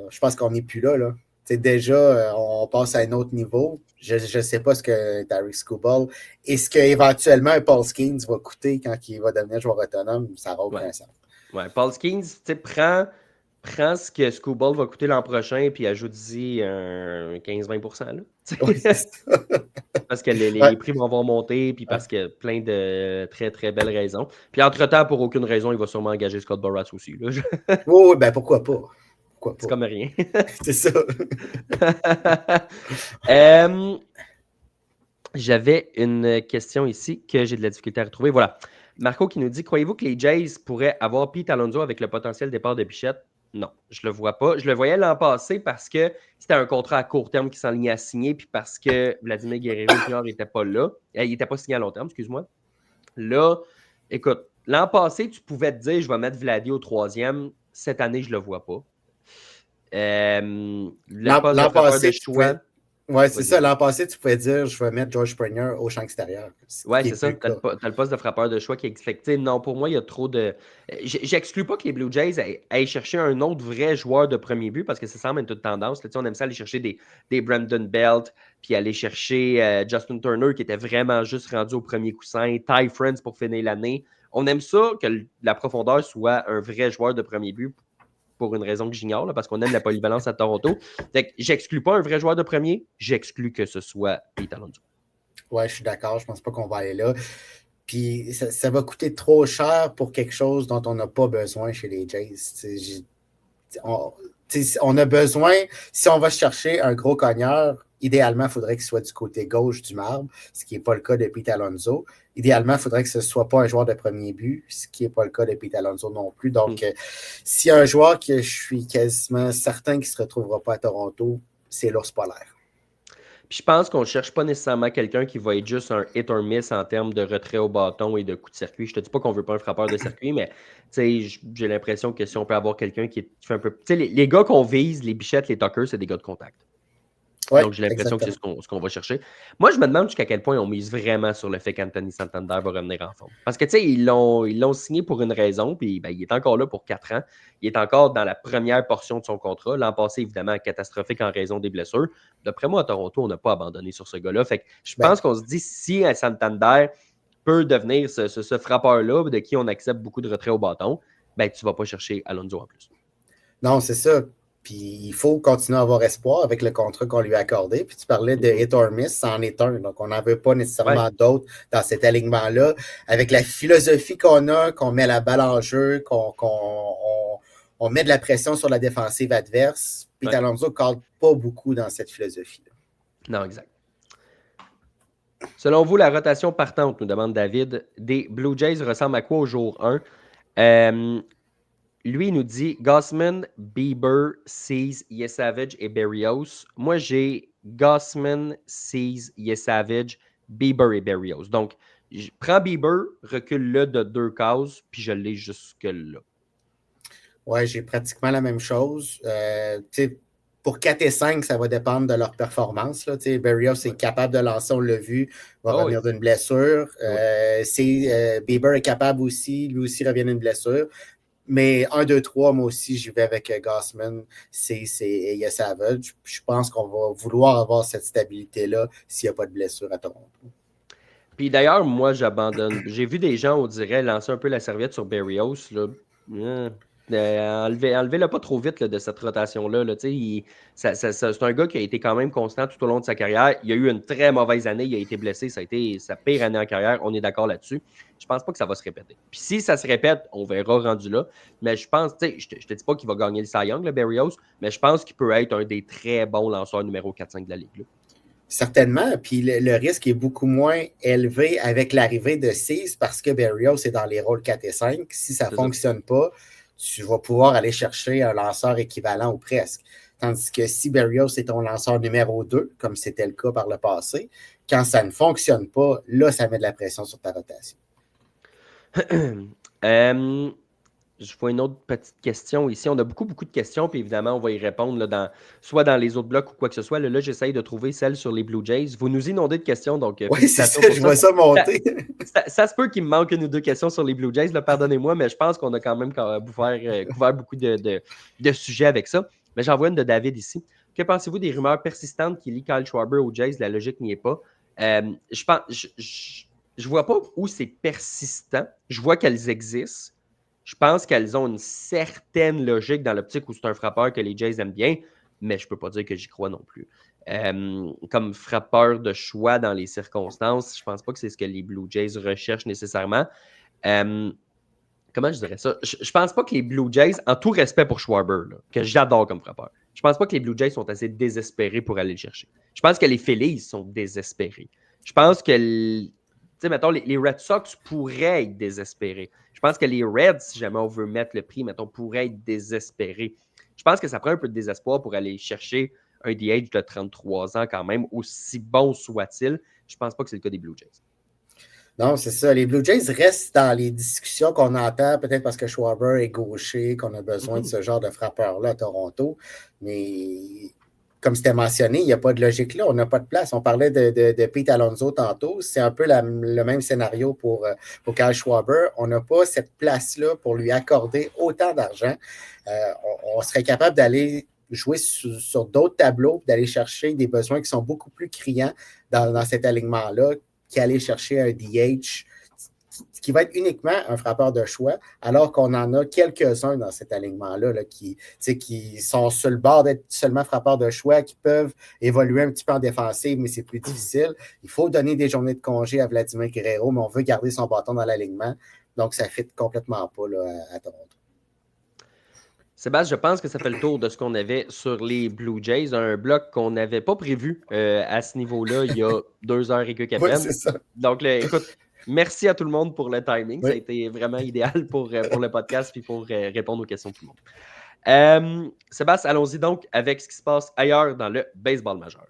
Je pense qu'on n'est plus là. Déjà, on passe à un autre niveau. Je ne sais pas ce que Tarik Skubal et ce qu'éventuellement un Paul Skeens va coûter quand il va devenir joueur autonome. Ça n'aura aucun sens. Ouais, Paul Skeens, prends ce que Skubal va coûter l'an prochain puis ajoute-y un 15-20%. Là. Oui, c'est ça. Parce que les prix vont avoir monté, puis parce que plein de très, très belles raisons. Puis entre-temps, pour aucune raison, il va sûrement engager Scott Boras aussi. Là. Oui, ben pourquoi pas? C'est comme rien. C'est ça. J'avais une question ici que j'ai de la difficulté à retrouver. Voilà. Marco qui nous dit, croyez-vous que les Jays pourraient avoir Pete Alonso avec le potentiel départ de Bichette? Non, je le vois pas. Je le voyais l'an passé parce que c'était un contrat à court terme qui s'enlignait à signer, puis parce que Vladimir Guerrero Jr. n'était pas là. Il n'était pas signé à long terme, excuse-moi. Là, écoute, l'an passé, tu pouvais te dire, je vais mettre Vladi au 3e. Cette année, je le vois pas. L'an passé, de choix. Oui, c'est ça. L'an passé, tu pouvais dire je vais mettre George Springer au champ extérieur. Oui, c'est ça. Tu as le poste de frappeur de choix qui est expecté. Non, pour moi, il y a trop de. J'exclus pas que les Blue Jays aillent chercher un autre vrai joueur de premier but parce que ça semble être une tendance. Là, on aime ça aller chercher des Brandon Belt, puis aller chercher Justin Turner qui était vraiment juste rendu au premier coussin, Ty France pour finir l'année. On aime ça que la profondeur soit un vrai joueur de premier but pour une raison que j'ignore, là, parce qu'on aime la polyvalence à Toronto. J'exclus pas un vrai joueur de premier, j'exclus que ce soit Pete Alonso. Oui, je suis d'accord. Je pense pas qu'on va aller là. Puis ça va coûter trop cher pour quelque chose dont on n'a pas besoin chez les Jays. On a besoin, si on va chercher un gros cogneur, idéalement, il faudrait qu'il soit du côté gauche du marbre, ce qui n'est pas le cas de Pete Alonso. Idéalement, il faudrait que ce ne soit pas un joueur de premier but, ce qui n'est pas le cas de Pete Alonso non plus. Donc, s'il y a un joueur que je suis quasiment certain qu'il ne se retrouvera pas à Toronto, c'est l'ours polaire. Puis je pense qu'on ne cherche pas nécessairement quelqu'un qui va être juste un hit or miss en termes de retrait au bâton et de coup de circuit. Je te dis pas qu'on veut pas un frappeur de circuit, mais j'ai l'impression que si on peut avoir quelqu'un qui fait un peu. Les gars qu'on vise, les Bichette, les Tucker, c'est des gars de contact. Ouais, donc, j'ai l'impression que c'est ce qu'on va chercher. Moi, je me demande jusqu'à quel point on mise vraiment sur le fait qu'Anthony Santander va revenir en forme. Parce que, tu sais, ils l'ont signé pour une raison, puis il est encore là pour 4 ans. Il est encore dans la première portion de son contrat. L'an passé, évidemment, catastrophique en raison des blessures. D'après moi, à Toronto, on n'a pas abandonné sur ce gars-là. Fait que je pense qu'on se dit, si Santander peut devenir ce frappeur-là, de qui on accepte beaucoup de retrait au bâton, ben, tu ne vas pas chercher Alonso en plus. Non, c'est ça. Puis il faut continuer à avoir espoir avec le contrat qu'on lui a accordé. Puis tu parlais de hit or miss, c'en est un. Donc on n'en veut pas nécessairement d'autres dans cet alignement-là. Avec la philosophie qu'on a, qu'on met la balle en jeu, qu'on met de la pression sur la défensive adverse, Pete Alonso ne cadre pas beaucoup dans cette philosophie-là. Non, exact. Selon vous, la rotation partante, nous demande David, des Blue Jays ressemble à quoi au jour 1? Lui, il nous dit Gausman, Bieber, Cease, Yesavage et Berrios. Moi, j'ai Gausman, Cease, Yesavage, Bieber et Berrios. Donc, je prends Bieber, recule-le de 2 cases, puis je l'ai jusque-là. Ouais, j'ai pratiquement la même chose. Pour 4 et 5, ça va dépendre de leur performance. Berrios est capable de lancer, on l'a vu, va revenir d'une blessure. Bieber est capable aussi, lui aussi revient d'une blessure. Mais 1, 2, 3, moi aussi, j'y vais avec Gausman, c'est Savage. Je pense qu'on va vouloir avoir cette stabilité-là s'il n'y a pas de blessure à Toronto. Puis d'ailleurs, moi, j'abandonne. J'ai vu des gens, on dirait, lancer un peu la serviette sur Berrios. Enlevez-le pas trop vite là, de cette rotation-là. C'est un gars qui a été quand même constant tout au long de sa carrière. Il a eu une très mauvaise année. Il a été blessé. Ça a été sa pire année en carrière. On est d'accord là-dessus. Je pense pas que ça va se répéter. Puis si ça se répète, on verra rendu là. Mais je pense, je te dis pas qu'il va gagner le Cy Young, le Berrios, mais je pense qu'il peut être un des très bons lanceurs numéro 4-5 de la Ligue. Là. Certainement. Puis le risque est beaucoup moins élevé avec l'arrivée de 6 parce que Berrios est dans les rôles 4 et 5. Si ça ne fonctionne pas, tu vas pouvoir aller chercher un lanceur équivalent ou presque. Tandis que si Berrios est ton lanceur numéro 2, comme c'était le cas par le passé, quand ça ne fonctionne pas, là, ça met de la pression sur ta rotation. Je vois une autre petite question ici. On a beaucoup de questions, puis évidemment, on va y répondre là, soit dans les autres blocs ou quoi que ce soit. Là, j'essaye de trouver celle sur les Blue Jays. Vous nous inondez de questions, donc oui, c'est ça, je vois ça monter. Ça se peut qu'il me manque une ou deux questions sur les Blue Jays, là, pardonnez-moi, mais je pense qu'on a quand même couvert beaucoup de sujets avec ça. Mais j'en vois une de David ici. Que pensez-vous des rumeurs persistantes qui lient Kyle Schwarber aux Jays? La logique n'y est pas. Je vois pas où c'est persistant. Je vois qu'elles existent. Je pense qu'elles ont une certaine logique dans l'optique où c'est un frappeur que les Jays aiment bien, mais je ne peux pas dire que j'y crois non plus. Comme frappeur de choix dans les circonstances, je ne pense pas que c'est ce que les Blue Jays recherchent nécessairement. Comment je dirais ça? Je ne pense pas que les Blue Jays, en tout respect pour Schwarber, là, que j'adore comme frappeur, je ne pense pas que les Blue Jays sont assez désespérés pour aller le chercher. Je pense que les Phillies sont désespérés. Je pense que mettons, les Red Sox pourraient être désespérés. Je pense que les Reds, si jamais on veut mettre le prix, mettons, pourraient être désespérés. Je pense que ça prend un peu de désespoir pour aller chercher un DH de 33 ans quand même, aussi bon soit-il. Je ne pense pas que c'est le cas des Blue Jays. Non, c'est ça. Les Blue Jays restent dans les discussions qu'on entend, peut-être parce que Schwarber est gaucher, qu'on a besoin de ce genre de frappeur-là à Toronto. Mais comme c'était mentionné, il n'y a pas de logique là. On n'a pas de place. On parlait de Pete Alonso tantôt. C'est un peu le même scénario pour Kyle Schwarber. On n'a pas cette place-là pour lui accorder autant d'argent. On serait capable d'aller jouer sur d'autres tableaux, d'aller chercher des besoins qui sont beaucoup plus criants dans cet alignement-là, qu'aller chercher un DH qui va être uniquement un frappeur de choix, alors qu'on en a quelques-uns dans cet alignement-là là, qui sont sur le bord d'être seulement frappeurs de choix, qui peuvent évoluer un petit peu en défensive, mais c'est plus difficile. Il faut donner des journées de congé à Vladimir Guerrero, mais on veut garder son bâton dans l'alignement. Donc, ça ne fit complètement pas là, à Toronto. Sébastien, je pense que ça fait le tour de ce qu'on avait sur les Blue Jays. Un bloc qu'on n'avait pas prévu à ce niveau-là il y a 2 heures et quelques à Oui, peine. c'est ça. Donc, écoute, merci à tout le monde pour le timing. Oui. Ça a été vraiment idéal pour le podcast et pour répondre aux questions de tout le monde. Sébastien, allons-y donc avec ce qui se passe ailleurs dans le baseball majeur.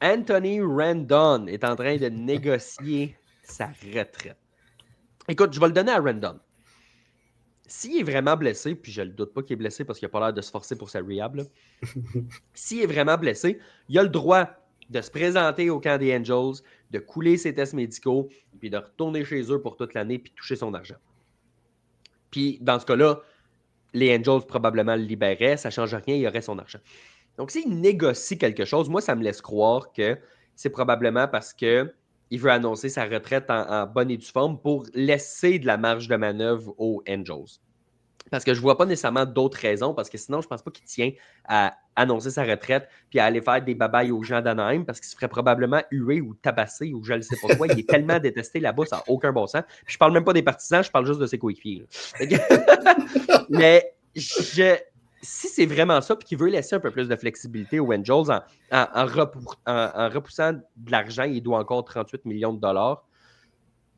Anthony Rendon est en train de négocier sa retraite. Écoute, je vais le donner à Rendon. S'il est vraiment blessé, puis je ne le doute pas qu'il est blessé parce qu'il n'a pas l'air de se forcer pour sa rehab, s'il est vraiment blessé, il a le droit de se présenter au camp des Angels, de couler ses tests médicaux, puis de retourner chez eux pour toute l'année, puis toucher son argent. Puis dans ce cas-là, les Angels probablement le libéraient, ça ne change rien, il aurait son argent. Donc, s'il négocie quelque chose, moi, ça me laisse croire que c'est probablement parce qu'il veut annoncer sa retraite en bonne et due forme pour laisser de la marge de manœuvre aux Angels. Parce que je ne vois pas nécessairement d'autres raisons, parce que sinon, je ne pense pas qu'il tient à annoncer sa retraite puis à aller faire des babayes aux gens d'Anaheim parce qu'il se ferait probablement huer ou tabasser ou je ne sais pas quoi. Il est tellement détesté là-bas, ça n'a aucun bon sens. Puis je ne parle même pas des partisans, je parle juste de ses coéquipiers. Mais si c'est vraiment ça, puis qu'il veut laisser un peu plus de flexibilité aux Angels en repoussant de l'argent, il doit encore 38 millions de dollars.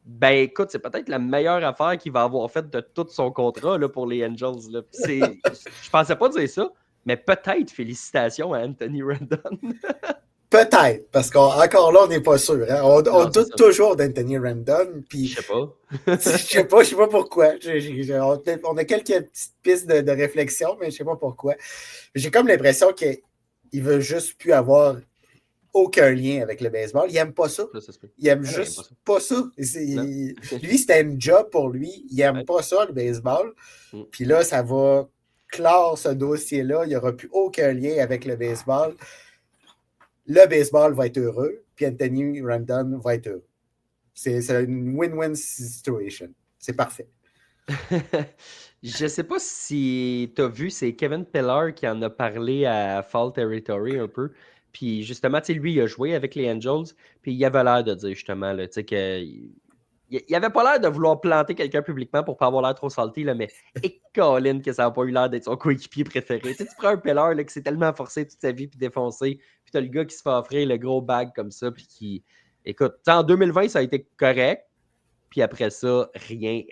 Ben écoute, c'est peut-être la meilleure affaire qu'il va avoir faite de tout son contrat là, pour les Angels. Là. Je pensais pas dire ça, mais peut-être félicitations à Anthony Rendon. Peut-être, parce qu'encore là, on n'est pas sûr. Hein? On doute toujours d'Anthony Rendon. Je sais pas. Je sais pas pourquoi. On a quelques petites pistes de réflexion, mais je sais pas pourquoi. J'ai comme l'impression qu'il veut juste plus avoir aucun lien avec le baseball. Il n'aime pas ça. Il aime juste pas ça. Lui, c'était une job pour lui. Il n'aime pas ça, le baseball. Puis là, ça va clore ce dossier-là. Il n'y aura plus aucun lien avec le baseball. Le baseball va être heureux, puis Anthony Rendon va être heureux. C'est une win-win situation. C'est parfait. Je ne sais pas si tu as vu, c'est Kevin Pillar qui en a parlé à Fall Territory un peu. Puis justement, lui, il a joué avec les Angels, puis il avait l'air de dire justement là, il avait pas l'air de vouloir planter quelqu'un publiquement pour pas avoir l'air trop salty, là, mais Colin que ça n'a pas eu l'air d'être son coéquipier préféré. Tu prends un Pillar là, qui s'est tellement forcé toute sa vie puis défoncé, puis t'as le gars qui se fait offrir le gros bag comme ça, puis qui... Écoute, en 2020, ça a été correct, puis après ça, rien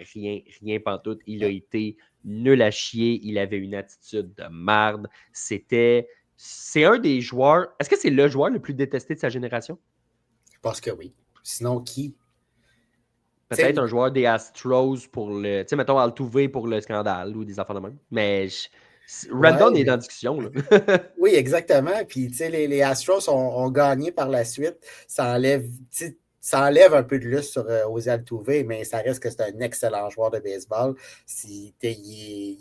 pantoute. Il a été nul à chier, il avait une attitude de merde. C'est un des joueurs... Est-ce que c'est le joueur le plus détesté de sa génération? Je pense que oui. Sinon, qui? Peut-être un joueur des Astros pour le... Tu sais, mettons Altuve pour le scandale ou des affaires de même. Mais Rendon est dans la discussion. Là. Oui, exactement. Puis, tu sais, les Astros ont gagné par la suite. Ça enlève un peu de lustre aux Altuve, mais ça reste que c'est un excellent joueur de baseball. Il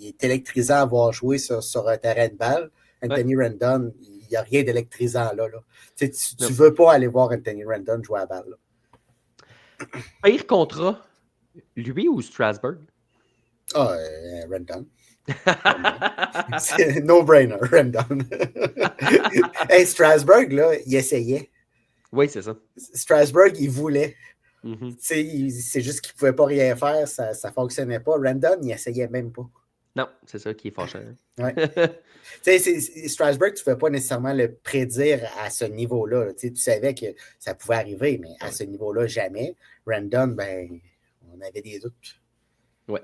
est électrisant à voir jouer sur un terrain de balle. Anthony Rendon, il n'y a rien d'électrisant là. Tu ne veux pas aller voir Anthony Rendon jouer à la balle. Là. Pire contrat, lui ou Strasburg? Rendon. C'est no-brainer, Rendon. Hey, Strasburg, là, il essayait. Oui, c'est ça. Strasburg, il voulait. C'est juste qu'il ne pouvait pas rien faire, ça ne fonctionnait pas. Rendon, il essayait même pas. Non, c'est ça qui est fâchant. Ouais. Strasburg, tu ne pouvais pas nécessairement le prédire à ce niveau-là. Tu savais que ça pouvait arriver, mais à ce niveau-là, jamais. Rendon, ben, on avait des doutes. Ouais.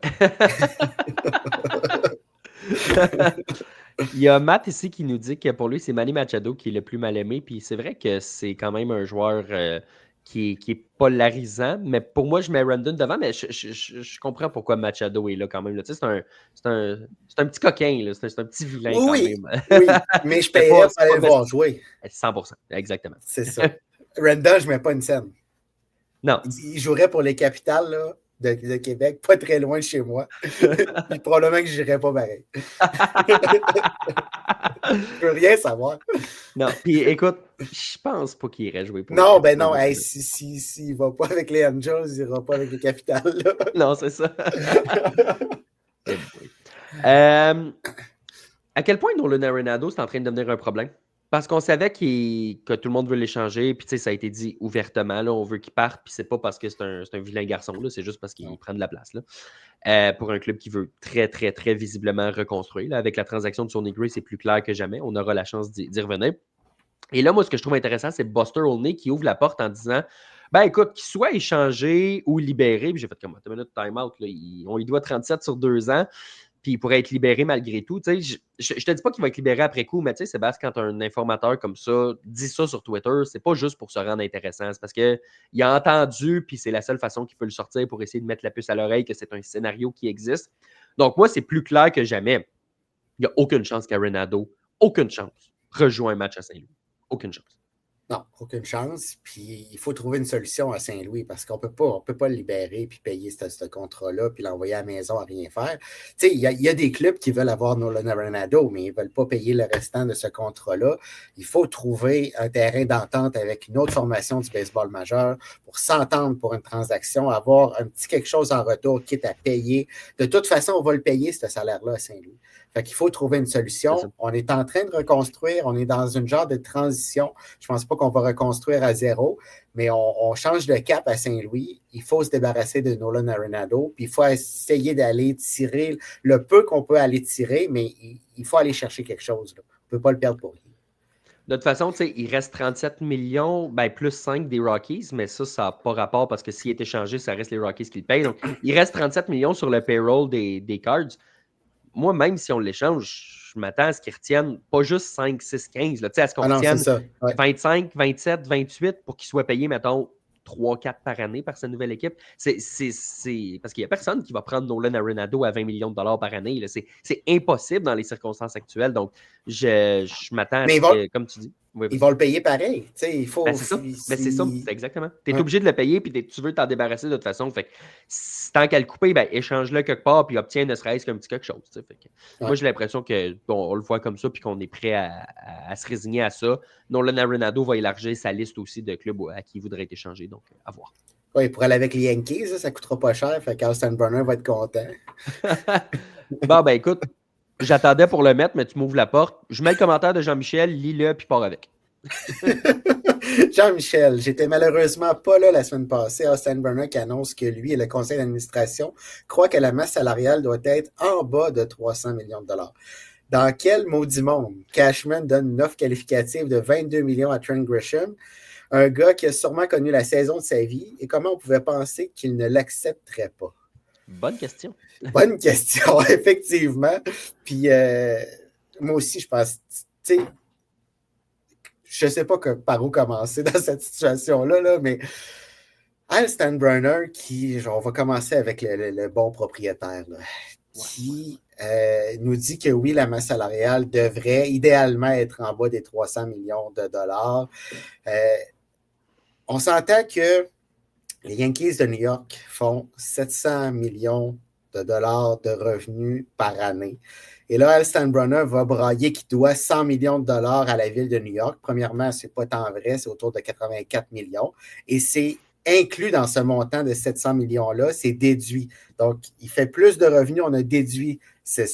Il y a Matt ici qui nous dit que pour lui, c'est Manny Machado qui est le plus mal aimé. Puis c'est vrai que c'est quand même un joueur qui est polarisant. Mais pour moi, je mets Rendon devant, mais je comprends pourquoi Machado est là quand même. Là. C'est un petit coquin, là. C'est un petit vilain quand même. Oui, mais je paierais pour aller le voir jouer. 100%, exactement. C'est ça. Rendon, je ne mets pas une scène. Non. Il jouerait pour les capitales là, de Québec, pas très loin de chez moi. Puis probablement que je n'irais pas pareil. Je veux rien savoir. Non, puis écoute, je pense pas qu'il irait jouer pour non, ben non, hey, s'il ne va pas avec les Angels, il n'ira pas avec les capitales. Là. Non, c'est ça. À quel point Nolan Arenado c'est en train de devenir un problème? Parce qu'on savait que tout le monde veut l'échanger, puis ça a été dit ouvertement, là, on veut qu'il parte, puis c'est pas parce que c'est un vilain garçon, là, c'est juste parce qu'il prend de la place. Là. Pour un club qui veut très, très, très visiblement reconstruire. Là, avec la transaction de Sonny Gray, c'est plus clair que jamais. On aura la chance d'y revenir. Et là, moi, ce que je trouve intéressant, c'est Buster Olney qui ouvre la porte en disant écoute, qu'il soit échangé ou libéré, puis j'ai fait comme une minute time-out, on lui doit 37 sur 2 ans, puis il pourrait être libéré malgré tout. Je te dis pas qu'il va être libéré après coup, mais Sébastien, quand un informateur comme ça dit ça sur Twitter, c'est pas juste pour se rendre intéressant, c'est parce qu'il a entendu, puis c'est la seule façon qu'il peut le sortir pour essayer de mettre la puce à l'oreille que c'est un scénario qui existe. Donc, moi, c'est plus clair que jamais. Il n'y a aucune chance qu'Arenado, aucune chance, rejoue un match à Saint-Louis. Aucune chance. Non, aucune chance. Puis il faut trouver une solution à Saint-Louis parce qu'on peut pas le libérer puis payer ce contrat-là puis l'envoyer à la maison à rien faire. Tu sais, il y a des clubs qui veulent avoir Nolan Arenado, mais ils ne veulent pas payer le restant de ce contrat-là. Il faut trouver un terrain d'entente avec une autre formation du baseball majeur pour s'entendre pour une transaction, avoir un petit quelque chose en retour, quitte à payer. De toute façon, on va le payer, ce salaire-là à Saint-Louis. Fait qu'il faut trouver une solution. On est en train de reconstruire. On est dans une genre de transition. Je ne pense pas qu'on va reconstruire à zéro, mais on change de cap à Saint-Louis. Il faut se débarrasser de Nolan Arenado. Puis il faut essayer d'aller tirer le peu qu'on peut aller tirer, mais il faut aller chercher quelque chose. Là. On ne peut pas le perdre pour rien. De toute façon, il reste 37 millions, plus 5 des Rockies, mais ça n'a pas rapport parce que s'il est échangé, ça reste les Rockies qui le payent. Donc, il reste 37 millions sur le payroll des Cards. Moi, même si on l'échange, je m'attends à ce qu'ils retiennent pas juste 5, 6, 15. Là. À ce qu'on retienne 25, 27, 28 pour qu'ils soient payés, mettons, 3, 4 par année par sa nouvelle équipe. C'est parce qu'il n'y a personne qui va prendre Nolan Arenado à 20 millions de dollars par année. Là. C'est impossible dans les circonstances actuelles. Donc, je m'attends à ce que, comme tu dis. Ils vont le payer pareil. Il faut, c'est ça. C'est ça, c'est exactement. Tu es obligé de le payer puis tu veux t'en débarrasser de toute façon. Fait que, tant qu'à le couper, échange-le quelque part puis obtiens ne serait-ce qu'un petit quelque chose. Fait que, moi, j'ai l'impression qu'on le voit comme ça puis qu'on est prêt à se résigner à ça. Nolan Arenado va élargir sa liste aussi de clubs à qui il voudrait être échangé. Donc, à voir. Oui, pour aller avec les Yankees, ça ne coûtera pas cher. Fait qu'Austin Brunner va être content. Bon, écoute. J'attendais pour le mettre, mais tu m'ouvres la porte. Je mets le commentaire de Jean-Michel, lis-le, puis pars avec. Jean-Michel, j'étais malheureusement pas là la semaine passée. Austin Brunner qui annonce que lui et le conseil d'administration croient que la masse salariale doit être en bas de 300 millions de dollars. Dans quel maudit monde Cashman donne une offre qualificative de 22 millions à Trent Grisham, un gars qui a sûrement connu la saison de sa vie, et comment on pouvait penser qu'il ne l'accepterait pas? Bonne question. Bonne question, effectivement. Puis moi aussi, je pense, tu sais, je ne sais pas par où commencer dans cette situation-là, là, mais Al Steinbrenner, on va commencer avec le bon propriétaire, là, qui nous dit que oui, la masse salariale devrait idéalement être en bas des 300 millions de dollars. On s'entend que les Yankees de New York font 700 millions de dollars de revenus par année. Et là, Al Steinbrenner va brailler qu'il doit 100 millions de dollars à la ville de New York. Premièrement, ce n'est pas tant vrai, c'est autour de 84 millions. Et c'est inclus dans ce montant de 700 millions-là, c'est déduit. Donc, il fait plus de revenus, on a déduit ce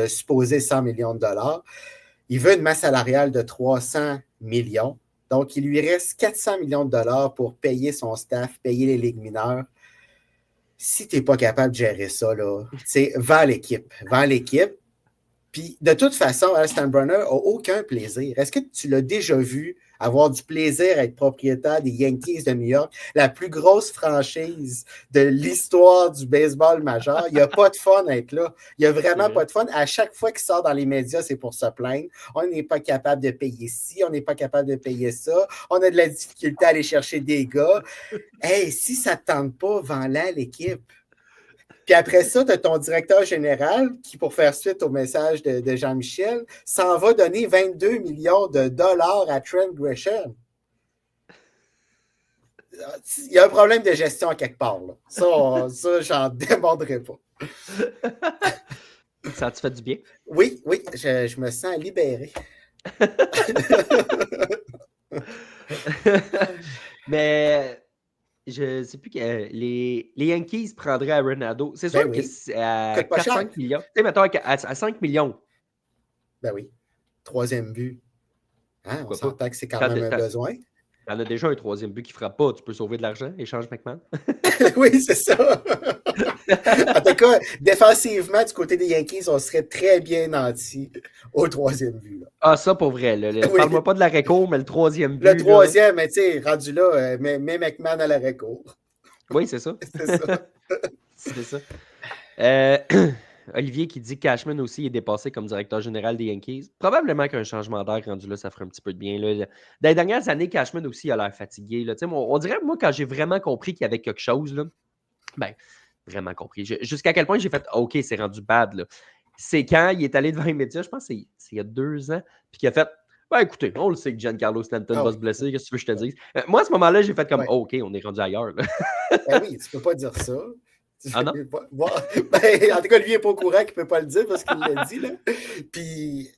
supposé 100 millions de dollars. Il veut une masse salariale de 300 millions. Donc, il lui reste 400 millions de dollars pour payer son staff, payer les ligues mineures. Si tu n'es pas capable de gérer ça, là, vends l'équipe. Vends l'équipe. Puis, de toute façon, Al Steinbrenner n'a aucun plaisir. Est-ce que tu l'as déjà vu avoir du plaisir à être propriétaire des Yankees de New York, la plus grosse franchise de l'histoire du baseball majeur? Il n'y a pas de fun à être là. Il n'y a vraiment pas de fun. À chaque fois qu'il sort dans les médias, c'est pour se plaindre. On n'est pas capable de payer ci, on n'est pas capable de payer ça. On a de la difficulté à aller chercher des gars. Hey, si ça ne te tente pas, vends-la à l'équipe. Puis après ça, tu as ton directeur général qui, pour faire suite au message de Jean-Michel, s'en va donner 22 millions de dollars à Trent Grisham. Il y a un problème de gestion à quelque part. Là. Ça j'en démordrai pas. Ça te fait du bien? Oui, je me sens libéré. Mais... je ne sais plus que les Yankees prendraient Arenado. C'est sûr que c'est à 4-5 millions. Tu sais, mettons à 5 millions. Ben oui. Troisième but. Hein, on Pourquoi pas? s'entend que c'est quand T'en même un t'en- besoin. t'en as déjà un troisième but qui ne frappe pas. Tu peux sauver de l'argent, échange McMahon. Oui, c'est ça. En tout cas, défensivement, du côté des Yankees, on serait très bien nantis au troisième but. Là. Ah, ça pour vrai. Là. Oui, Parle-moi pas de l'arrêt court, mais le troisième le but, là. troisième, mais tu sais, rendu là, mets McMahon à l'arrêt court. Oui, c'est ça. C'est ça. C'est ça. Euh, Olivier qui dit que Cashman aussi est dépassé comme directeur général des Yankees. Probablement qu'un changement d'air rendu là, ça ferait un petit peu de bien. Là. Dans les dernières années, Cashman aussi a l'air fatigué. Là. On dirait, moi, quand j'ai vraiment compris qu'il y avait quelque chose, là, ben, vraiment compris. Jusqu'à quel point j'ai fait OK, c'est rendu bad. Là. C'est quand il est allé devant les médias, je pense que c'est il y a 2 ans, puis qu'il a fait ben écoutez, on le sait que Giancarlo Stanton Ah va oui. se blesser, qu'est-ce que tu veux que je te dise? Moi, à ce moment-là, j'ai fait comme Ouais. OK, on est rendu ailleurs. Là. Ben oui, tu peux pas dire ça. Ah non? Bon, ben, en tout cas, lui, il n'est pas au courant qu'il ne peut pas le dire parce qu'il l'a dit. Là. Puis,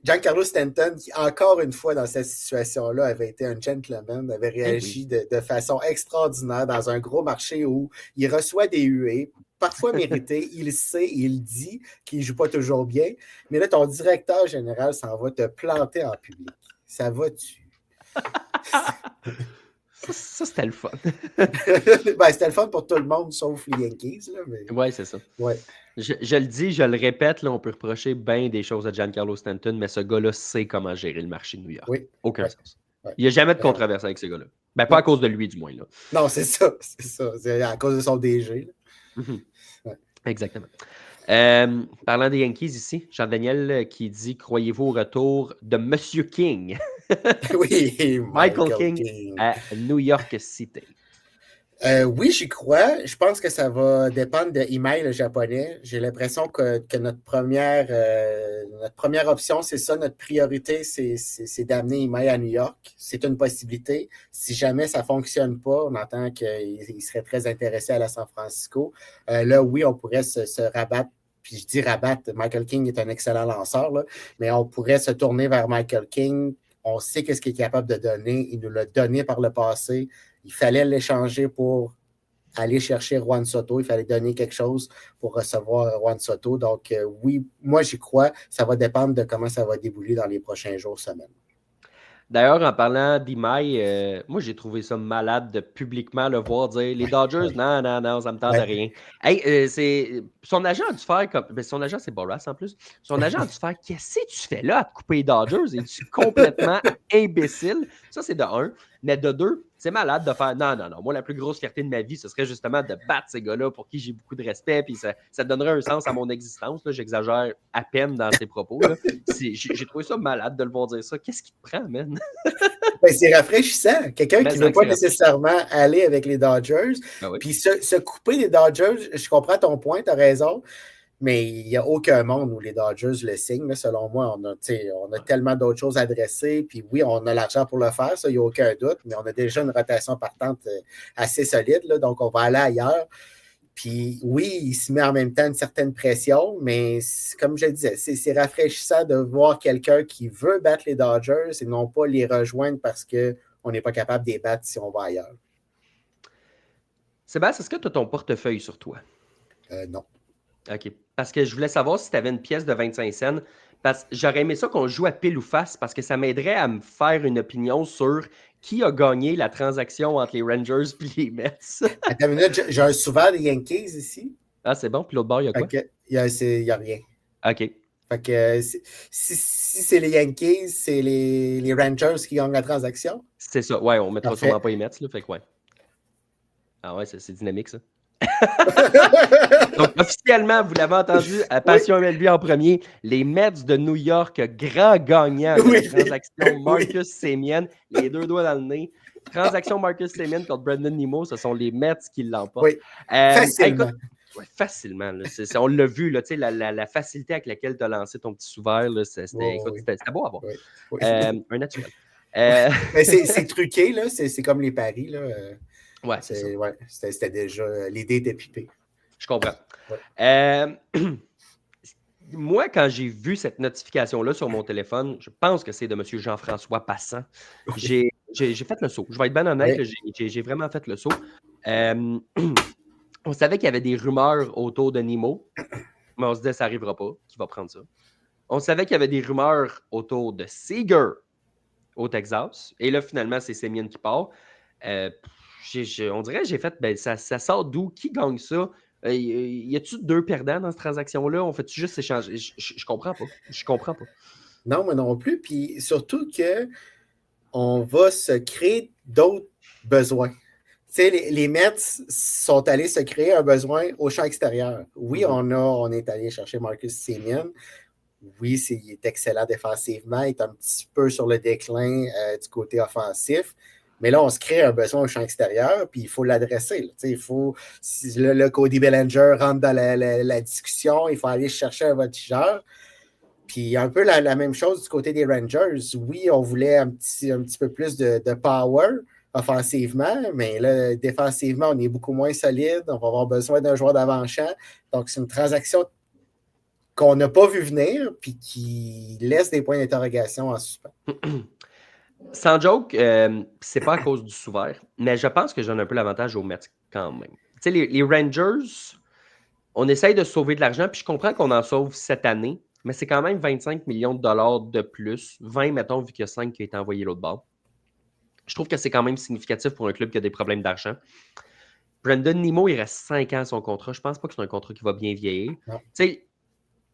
Giancarlo Stanton, qui, encore une fois, dans cette situation-là, avait été un gentleman, avait réagi de façon extraordinaire dans un gros marché où il reçoit des huées, parfois méritées. Il sait, il dit qu'il ne joue pas toujours bien. Mais là, ton directeur général s'en va te planter en public. Ça va-tu? Ça, c'était le fun. Ben, c'était le fun pour tout le monde, sauf les Yankees. Là, mais... Oui, c'est ça. Ouais. Je le dis, je le répète, là, on peut reprocher bien des choses à Giancarlo Stanton, mais ce gars-là sait comment gérer le marché de New York. Oui. Aucun Ouais. sens. Ouais. Il n'y a jamais de controverse avec ce gars-là. Ben, pas à cause de lui, du moins. Là. Non, c'est ça. C'est ça. C'est à cause de son DG. Ouais. Exactement. Parlant des Yankees ici, Jean-Daniel qui dit croyez-vous au retour de Monsieur King? Oui, Michael King à New York City. Oui, j'y crois. Je pense que ça va dépendre de Imai, le japonais. J'ai l'impression que notre première option, c'est ça. Notre priorité, c'est d'amener Imai à New York. C'est une possibilité. Si jamais ça ne fonctionne pas, on entend qu'il serait très intéressé à la San Francisco. Là, oui, on pourrait se rabattre. Puis je dis rabattre, Michael King est un excellent lanceur, là, mais on pourrait se tourner vers Michael King. On sait qu'est-ce qu'il est capable de donner. Il nous l'a donné par le passé. Il fallait l'échanger pour aller chercher Juan Soto. Il fallait donner quelque chose pour recevoir Juan Soto. Donc, oui, moi, j'y crois. Ça va dépendre de comment ça va débouler dans les prochains jours, semaines. D'ailleurs, en parlant d'Imai, moi, j'ai trouvé ça malade de publiquement le voir dire les Dodgers, non, ça me tente de rien. Hey, son agent a dû faire comme. Ben, son agent, c'est Boras en plus. Son agent a dû faire qu'est-ce que tu fais là à te couper les Dodgers? Es-tu complètement imbécile? Ça, c'est de un. Mais de deux, c'est malade de faire non. Moi, la plus grosse fierté de ma vie, ce serait justement de battre ces gars-là pour qui j'ai beaucoup de respect. Puis ça donnerait un sens à mon existence. Là. J'exagère à peine dans ses propos. Là. J'ai trouvé ça malade de le voir dire ça. Qu'est-ce qui te prend, man? Ben, c'est rafraîchissant. Quelqu'un qui ne veut pas nécessairement aller avec les Dodgers. Ah oui. Puis se couper des Dodgers, je comprends ton point, tu as raison. Mais il n'y a aucun monde où les Dodgers le signent. Là, selon moi, on a tellement d'autres choses à adresser. Puis oui, on a l'argent pour le faire, ça, il n'y a aucun doute. Mais on a déjà une rotation partante assez solide. Là, donc, on va aller ailleurs. Puis oui, il se met en même temps une certaine pression. Mais comme je le disais, c'est rafraîchissant de voir quelqu'un qui veut battre les Dodgers et non pas les rejoindre parce qu'on n'est pas capable de les battre si on va ailleurs. Sébastien, est-ce que tu as ton portefeuille sur toi? Non. OK. Parce que je voulais savoir si tu avais une pièce de 25 cents. Parce que j'aurais aimé ça qu'on joue à pile ou face parce que ça m'aiderait à me faire une opinion sur qui a gagné la transaction entre les Rangers et les Mets. Attends une minute, j'ai un souverain des Yankees ici. Ah, c'est bon. Puis l'autre bord, il y a quoi? OK. Il n'y a rien. OK. Fait que si c'est les Yankees, c'est les Rangers qui gagnent la transaction. C'est ça. Ouais, on mettra sûrement pas les Mets. Là, fait que ouais. Ah ouais, c'est dynamique, ça. Donc, officiellement, vous l'avez entendu, à Passion MLB en premier, les Mets de New York, grand gagnant de la transaction Marcus Semien, les deux doigts dans le nez. Transaction Marcus Semien contre Brandon Nimmo, ce sont les Mets qui l'emportent. Oui, facilement. Écoute, ouais, facilement. Là, on l'a vu, là, la facilité avec laquelle tu as lancé ton petit sous-vert, c'était beau à voir. Oui. Un naturel. Mais c'est truqué, là. C'est comme les paris, là. Ouais, c'est ça. Ouais, c'était déjà... L'idée était pipée. Je comprends. Ouais. Moi, quand j'ai vu cette notification-là sur mon téléphone, je pense que c'est de M. Jean-François Passant. J'ai fait le saut. Je vais être bien honnête, là, j'ai vraiment fait le saut. On savait qu'il y avait des rumeurs autour de Nimmo, mais on se disait que ça n'arrivera pas, qu'il va prendre ça. On savait qu'il y avait des rumeurs autour de Seager, au Texas. Et là, finalement, c'est Semien qui part. On dirait que j'ai fait, ça sort d'où? Qui gagne ça? Y a-tu 2 perdants dans cette transaction-là? On fait-tu juste échanger? Je comprends pas. Je comprends pas. Non, moi non plus. Puis surtout qu'on va se créer d'autres besoins. Tu sais, les Mets sont allés se créer un besoin au champ extérieur. Oui, on est allé chercher Marcus Semien. Oui, il est excellent défensivement. Il est un petit peu sur le déclin du côté offensif. Mais là, on se crée un besoin au champ extérieur, puis il faut l'adresser. Si le Cody Bellinger rentre dans la discussion, il faut aller chercher un voltigeur. Puis un peu la même chose du côté des Rangers. Oui, on voulait un petit peu plus de power offensivement, mais là, défensivement, on est beaucoup moins solide. On va avoir besoin d'un joueur d'avant-champ. Donc, c'est une transaction qu'on n'a pas vu venir, puis qui laisse des points d'interrogation en suspens. Sans joke, c'est pas à cause du sous-vert, mais je pense que j'en ai un peu l'avantage aux Mets quand même. Tu sais, les Rangers, on essaye de sauver de l'argent, puis je comprends qu'on en sauve cette année, mais c'est quand même 25 millions de dollars de plus. 20, mettons, vu qu'il y a 5 qui ont été envoyés l'autre bord. Je trouve que c'est quand même significatif pour un club qui a des problèmes d'argent. Brandon Nimmo, il reste 5 ans à son contrat. Je pense pas que c'est un contrat qui va bien vieillir. Tu sais,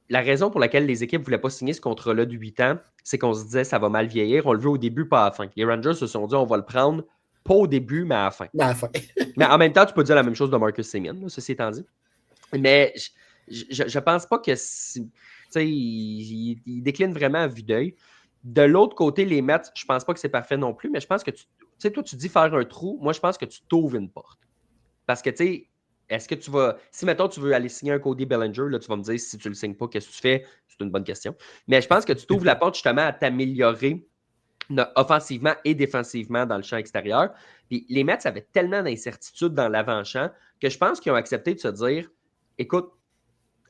la raison pour laquelle les équipes ne voulaient pas signer ce contrat-là de 8 ans, c'est qu'on se disait ça va mal vieillir. On le veut au début, pas à la fin. Les Rangers se sont dit on va le prendre, pas au début, mais à la fin. Mais en même temps, tu peux dire la même chose de Marcus Semien, ceci étant dit. Mais je pense pas que il décline vraiment à vue d'œil. De l'autre côté, les Mets, je pense pas que c'est parfait non plus, mais je pense que toi, tu dis faire un trou. Moi, je pense que tu t'ouvres une porte. Parce que, tu sais, est-ce que tu vas. Si, mettons, tu veux aller signer un Cody Bellinger, là, tu vas me dire si tu ne le signes pas, qu'est-ce que tu fais? C'est une bonne question. Mais je pense que tu t'ouvres la porte justement à t'améliorer offensivement et défensivement dans le champ extérieur. Puis les Mets avaient tellement d'incertitudes dans l'avant-champ que je pense qu'ils ont accepté de se dire écoute,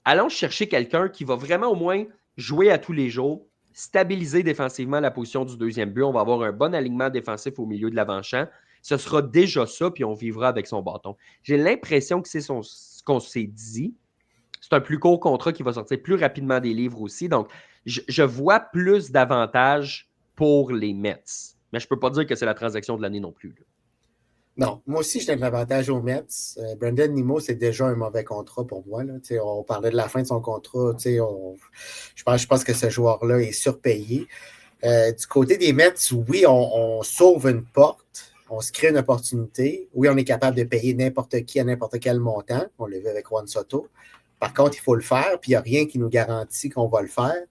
allons chercher quelqu'un qui va vraiment au moins jouer à tous les jours, stabiliser défensivement la position du deuxième but. On va avoir un bon alignement défensif au milieu de l'avant-champ. Ce sera déjà ça, puis on vivra avec son bâton. J'ai l'impression que c'est ce qu'on s'est dit. C'est un plus court contrat qui va sortir plus rapidement des livres aussi. Donc, je vois plus d'avantages pour les Mets. Mais je ne peux pas dire que c'est la transaction de l'année non plus. Là. Non, moi aussi, je donne l'avantage aux Mets. Brandon Nimmo, c'est déjà un mauvais contrat pour moi. Là. On parlait de la fin de son contrat. Je pense que ce joueur-là est surpayé. Du côté des Mets, oui, on sauve une porte. On se crée une opportunité. Oui, on est capable de payer n'importe qui à n'importe quel montant. On l'a vu avec Juan Soto. Par contre, il faut le faire, puis il n'y a rien qui nous garantit qu'on va le faire.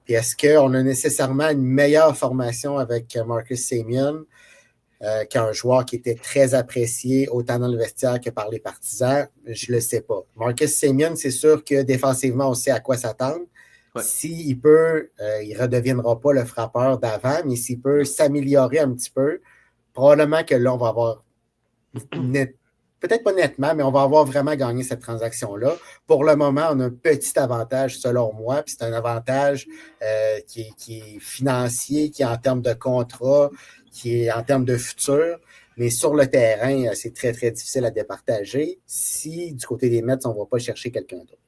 Puis est-ce qu'on a nécessairement une meilleure formation avec Marcus Semien qu'un joueur qui était très apprécié autant dans le vestiaire que par les partisans? Je ne le sais pas. Marcus Semien, c'est sûr que défensivement, on sait à quoi s'attendre. Ouais. S'il peut, il ne redeviendra pas le frappeur d'avant, mais s'il peut s'améliorer un petit peu, probablement que là, on va avoir peut-être pas nettement, mais on va avoir vraiment gagné cette transaction-là. Pour le moment, on a un petit avantage, selon moi, puis c'est un avantage qui est financier, qui est en termes de contrat, qui est en termes de futur. Mais sur le terrain, c'est très, très difficile à départager si, du côté des Mets, on ne va pas chercher quelqu'un d'autre.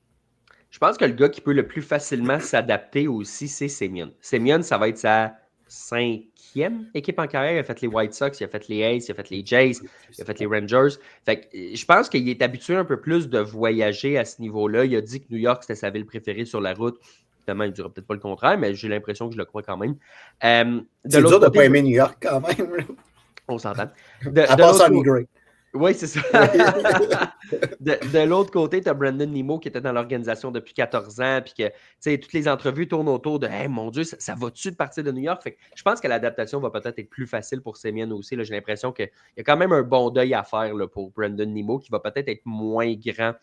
Je pense que le gars qui peut le plus facilement s'adapter aussi, c'est Semien. Semien, ça va être sa 5e équipe en carrière. Il a fait les White Sox, il a fait les A's, il a fait les Jays, il a fait les Rangers. Fait que, je pense qu'il est habitué un peu plus de voyager à ce niveau-là. Il a dit que New York, c'était sa ville préférée sur la route. Évidemment, il ne dira peut-être pas le contraire, mais j'ai l'impression que je le crois quand même. C'est dur de ne pas aimer New York quand même. On s'entend. À part ça, Gray. Oui, c'est ça. de l'autre côté, tu as Brandon Nimmo qui était dans l'organisation depuis 14 ans, puis que toutes les entrevues tournent autour de hey, mon Dieu, ça va-tu de partir de New York? Fait que je pense que l'adaptation va peut-être être plus facile pour Semien aussi. Là, j'ai l'impression qu'il y a quand même un bon deuil à faire là, pour Brandon Nimmo, qui va peut-être être moins grand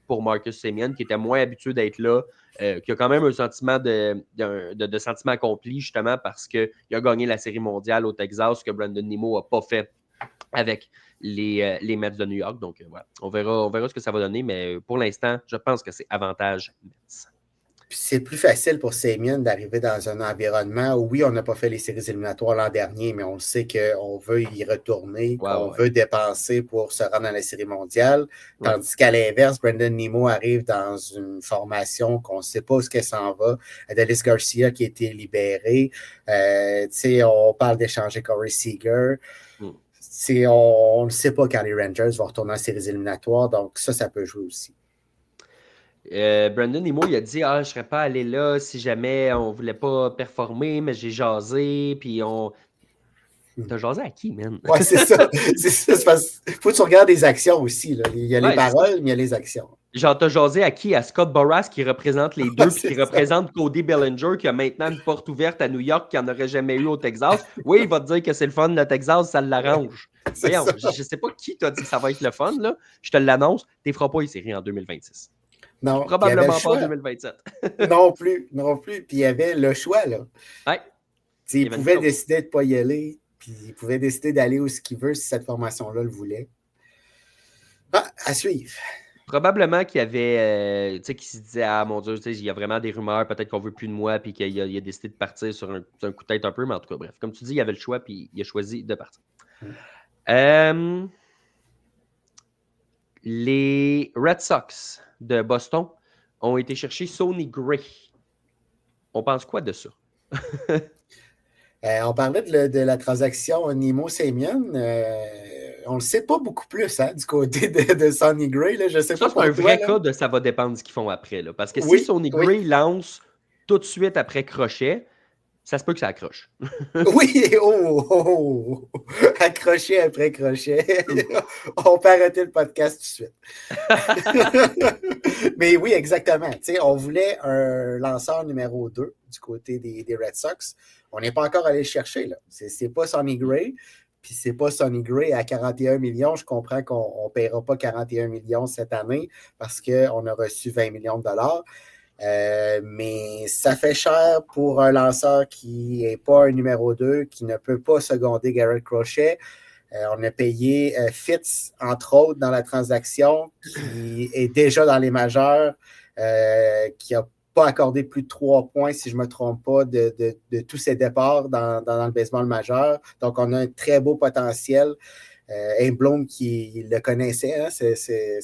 pour Marcus Semien, qui était moins habitué d'être là, qui a quand même un sentiment de sentiment accompli, justement, parce qu'il a gagné la Série mondiale au Texas, ce que Brandon Nimmo n'a pas fait avec les Mets de New York. Donc, voilà. On verra ce que ça va donner, mais pour l'instant, je pense que c'est avantage Mets. c'est plus facile pour Semien d'arriver dans un environnement où, oui, on n'a pas fait les séries éliminatoires l'an dernier, mais on sait qu'on veut y retourner, qu'on veut dépenser pour se rendre dans la série mondiale. Tandis qu'à l'inverse, Brandon Nimmo arrive dans une formation qu'on ne sait pas où ce qu'elle s'en va. Adelis Garcia qui a été libéré. On parle d'échanger Corey Seager. On ne sait pas quand les Rangers vont retourner en séries éliminatoires, donc ça peut jouer aussi. Brandon Nimmo, il a dit « Ah, je ne serais pas allé là si jamais on ne voulait pas performer, mais j'ai jasé, puis on... » T'as jasé à qui, man? Ouais, c'est ça. C'est parce qu'il faut que tu regardes les actions aussi. Là. Il y a les paroles, mais il y a les actions. Genre, t'as jasé à qui? À Scott Boras qui représente les deux, puis qui représente Cody Bellinger, qui a maintenant une porte ouverte à New York qu'il n'en aurait jamais eu au Texas. Oui, il va te dire que c'est le fun, le Texas, ça l'arrange. Voyons, je ne sais pas qui t'a dit que ça va être le fun, là. Je te l'annonce, tu ne feras pas les séries en 2026. Non, probablement pas en 2027. non plus. Puis il y avait le choix, là. Ouais. Il pouvait décider de ne pas y aller, puis il pouvait décider d'aller où ce qu'il veut si cette formation-là le voulait. À suivre. Probablement qu'il y avait, tu sais, qui se disait, ah mon Dieu, il y a vraiment des rumeurs, peut-être qu'on veut plus de moi, puis qu'il a décidé de partir sur un coup de tête un peu, mais en tout cas, bref. Comme tu dis, il y avait le choix, puis il a choisi de partir. Les Red Sox de Boston ont été chercher Sonny Gray. On pense quoi de ça? On parlait de la transaction Nimmo Semien. On ne le sait pas beaucoup plus du côté de Sonny Gray. Là. Je sais ça, pas c'est un vrai cas de ça va dépendre de ce qu'ils font après. Là. Parce que si Sonny Gray lance tout de suite après Crochet, ça se peut que ça accroche. Oui, accroché après Crochet. On peut arrêter le podcast tout de suite. Mais oui, exactement. T'sais, on voulait un lanceur numéro 2 du côté des Red Sox. On n'est pas encore allé le chercher. Là. C'est pas Sonny Gray. Puis c'est pas Sonny Gray à 41 millions. Je comprends qu'on ne paiera pas 41 millions cette année parce qu'on a reçu 20 millions de dollars. Mais ça fait cher pour un lanceur qui n'est pas un numéro 2, qui ne peut pas seconder Garrett Crochet. On a payé Fitz, entre autres, dans la transaction, qui est déjà dans les majeurs, qui n'a pas accordé plus de 3 points, si je ne me trompe pas, de tous ses départs dans le baseball majeur. Donc, on a un très beau potentiel. Bloom qui le connaissait, hein, c'est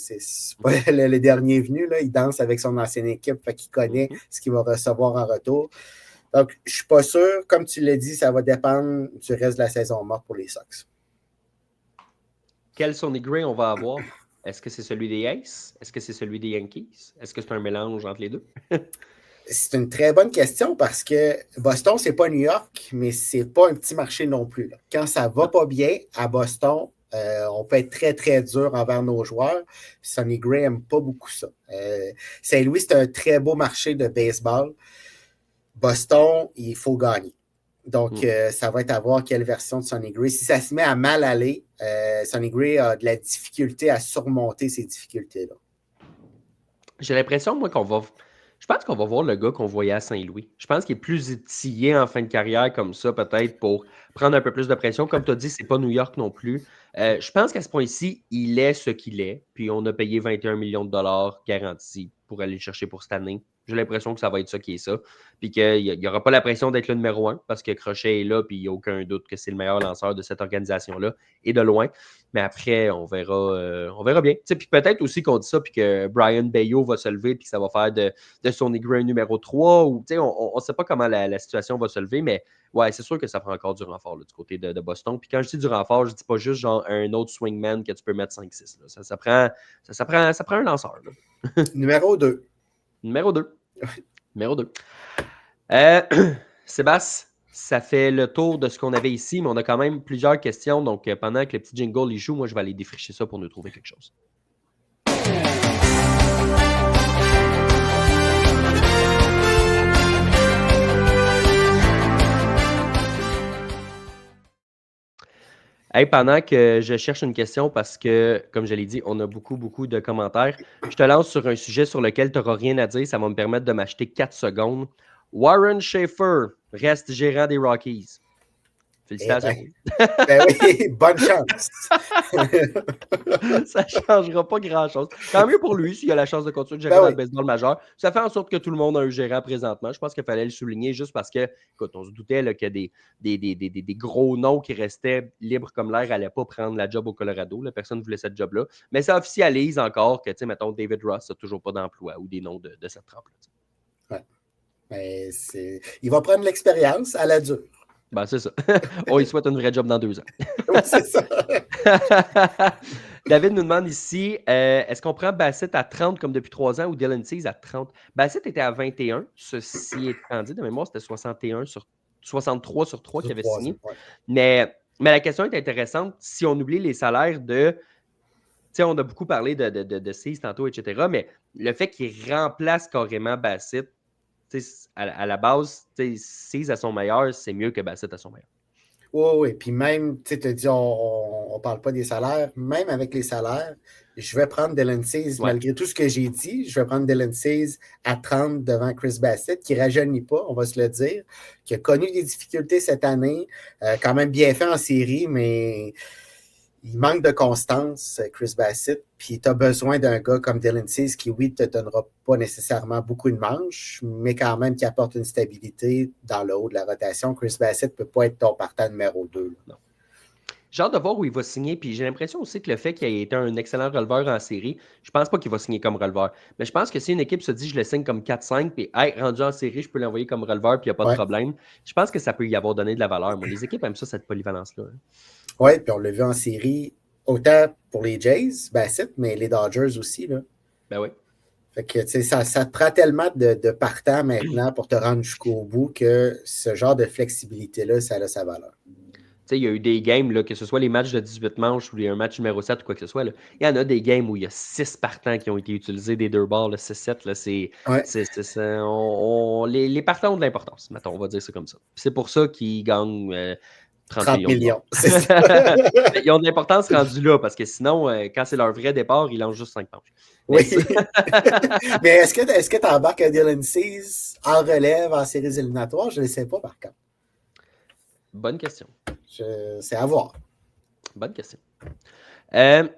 pas le dernier venu, là, il danse avec son ancienne équipe, fait qu'il connaît ce qu'il va recevoir en retour. Donc, je ne suis pas sûr, comme tu l'as dit, ça va dépendre du reste de la saison morte pour les Sox. Quel Sonny Gray on va avoir? Est-ce que c'est celui des Aces? Est-ce que c'est celui des Yankees? Est-ce que c'est un mélange entre les deux? C'est une très bonne question parce que Boston, c'est pas New York, mais c'est pas un petit marché non plus. Là. Quand ça va pas bien à Boston, on peut être très, très dur envers nos joueurs. Sonny Gray n'aime pas beaucoup ça. Saint-Louis, c'est un très beau marché de baseball. Boston, il faut gagner. Donc, ça va être à voir quelle version de Sonny Gray. Si ça se met à mal aller, Sonny Gray a de la difficulté à surmonter ces difficultés-là. J'ai l'impression, moi, je pense qu'on va voir le gars qu'on voyait à Saint-Louis. Je pense qu'il est plus étillé en fin de carrière comme ça, peut-être, pour prendre un peu plus de pression. Comme tu as dit, c'est pas New York non plus. Je pense qu'à ce point-ci, il est ce qu'il est. Puis on a payé 21 millions de dollars garantis pour aller le chercher pour cette année. J'ai l'impression que ça va être ça qui est ça. Puis qu'il n'y aura pas la pression d'être le numéro 1 parce que Crochet est là, puis il n'y a aucun doute que c'est le meilleur lanceur de cette organisation-là, et de loin. Mais après, on verra bien. Puis peut-être aussi qu'on dit ça, puis que Brian Bayo va se lever, puis que ça va faire de Sonny Gray numéro 3. Ou, on ne sait pas comment la situation va se lever, mais ouais, c'est sûr que ça prend encore du renfort là, du côté de Boston. Puis quand je dis du renfort, je ne dis pas juste genre un autre swingman que tu peux mettre 5-6. Ça prend un lanceur. Là. Numéro 2. Numéro 2. Numéro 2. Sébastien, ça fait le tour de ce qu'on avait ici, mais on a quand même plusieurs questions. Donc, pendant que le petit jingle il joue, moi, je vais aller défricher ça pour nous trouver quelque chose. Hey, pendant que je cherche une question, parce que, comme je l'ai dit, on a beaucoup, beaucoup de commentaires, je te lance sur un sujet sur lequel tu n'auras rien à dire. Ça va me permettre de m'acheter 4 secondes. Warren Schaeffer reste gérant des Rockies. Eh Félicitations. ben oui, bonne chance. Ça ne changera pas grand-chose. Tant mieux pour lui s'il a la chance de continuer de gérer Ben dans oui. le baseball majeur. Ça fait en sorte que tout le monde a un gérant présentement. Je pense qu'il fallait le souligner juste parce que, écoute, on se doutait là, qu'il y a des gros noms qui restaient libres comme l'air n'allaient pas prendre la job au Colorado. Là. Personne ne voulait cette job-là. Mais ça officialise encore que, mettons, David Ross n'a toujours pas d'emploi ou des noms de cette trempe-là. Ouais. Mais il va prendre l'expérience à la dure. Ben, c'est ça. On lui souhaite une vraie job dans 2 ans. Oui, c'est ça. David nous demande ici, est-ce qu'on prend Bassett à 30 comme depuis 3 ans ou Dylan Cease à 30? Bassett était à 21, ceci étant dit, de mémoire, c'était 63 sur 3 qu'il avait signé. Ouais. Mais la question est intéressante si on oublie les salaires de... Tu sais, on a beaucoup parlé de Cease tantôt, etc. Mais le fait qu'il remplace carrément Bassett, à la base, Cease à son meilleur, c'est mieux que Bassett à son meilleur. Oui. Puis même, tu te dis, on ne parle pas des salaires. Même avec les salaires, je vais prendre Dylan Cease, malgré tout ce que j'ai dit, je vais prendre Dylan Cease à 30 devant Chris Bassett, qui ne rajeunit pas, on va se le dire, qui a connu des difficultés cette année, quand même bien fait en série, mais il manque de constance, Chris Bassett, puis tu as besoin d'un gars comme Dylan Cease qui, oui, ne te donnera pas nécessairement beaucoup de manches, mais quand même qui apporte une stabilité dans le haut de la rotation. Chris Bassett ne peut pas être ton partant numéro 2. Non. J'ai hâte de voir où il va signer, puis j'ai l'impression aussi que le fait qu'il ait été un excellent releveur en série, je pense pas qu'il va signer comme releveur. Mais je pense que si une équipe se dit je le signe comme 4-5, puis hey, rendu en série, je peux l'envoyer comme releveur, puis il n'y a pas de problème, je pense que ça peut y avoir donné de la valeur. Moi, les équipes aiment ça, cette polyvalence-là. Hein. Oui, puis on l'a vu en série, autant pour les Jays, Bassett, mais les Dodgers aussi. Là. Ben oui. Fait que, ça te prend tellement de partants maintenant pour te rendre jusqu'au bout que ce genre de flexibilité-là, ça a sa valeur. Il y a eu des games, là, que ce soit les matchs de 18 manches ou un match numéro 7 ou quoi que ce soit. Là, il y en a des games où il y a 6 partants qui ont été utilisés, des 2 balles, 6-7. Les partants ont de l'importance, mettons, on va dire ça comme ça. C'est pour ça qu'ils gagnent 30 millions. C'est ça. Ils ont de l'importance rendue là, parce que sinon, quand c'est leur vrai départ, ils lancent juste 5 manches. Oui. Mais est-ce que tu embarques à Dylan Cease en relève en séries éliminatoires? Je ne le sais pas, par contre. Bonne question. C'est à voir. Bonne question. Le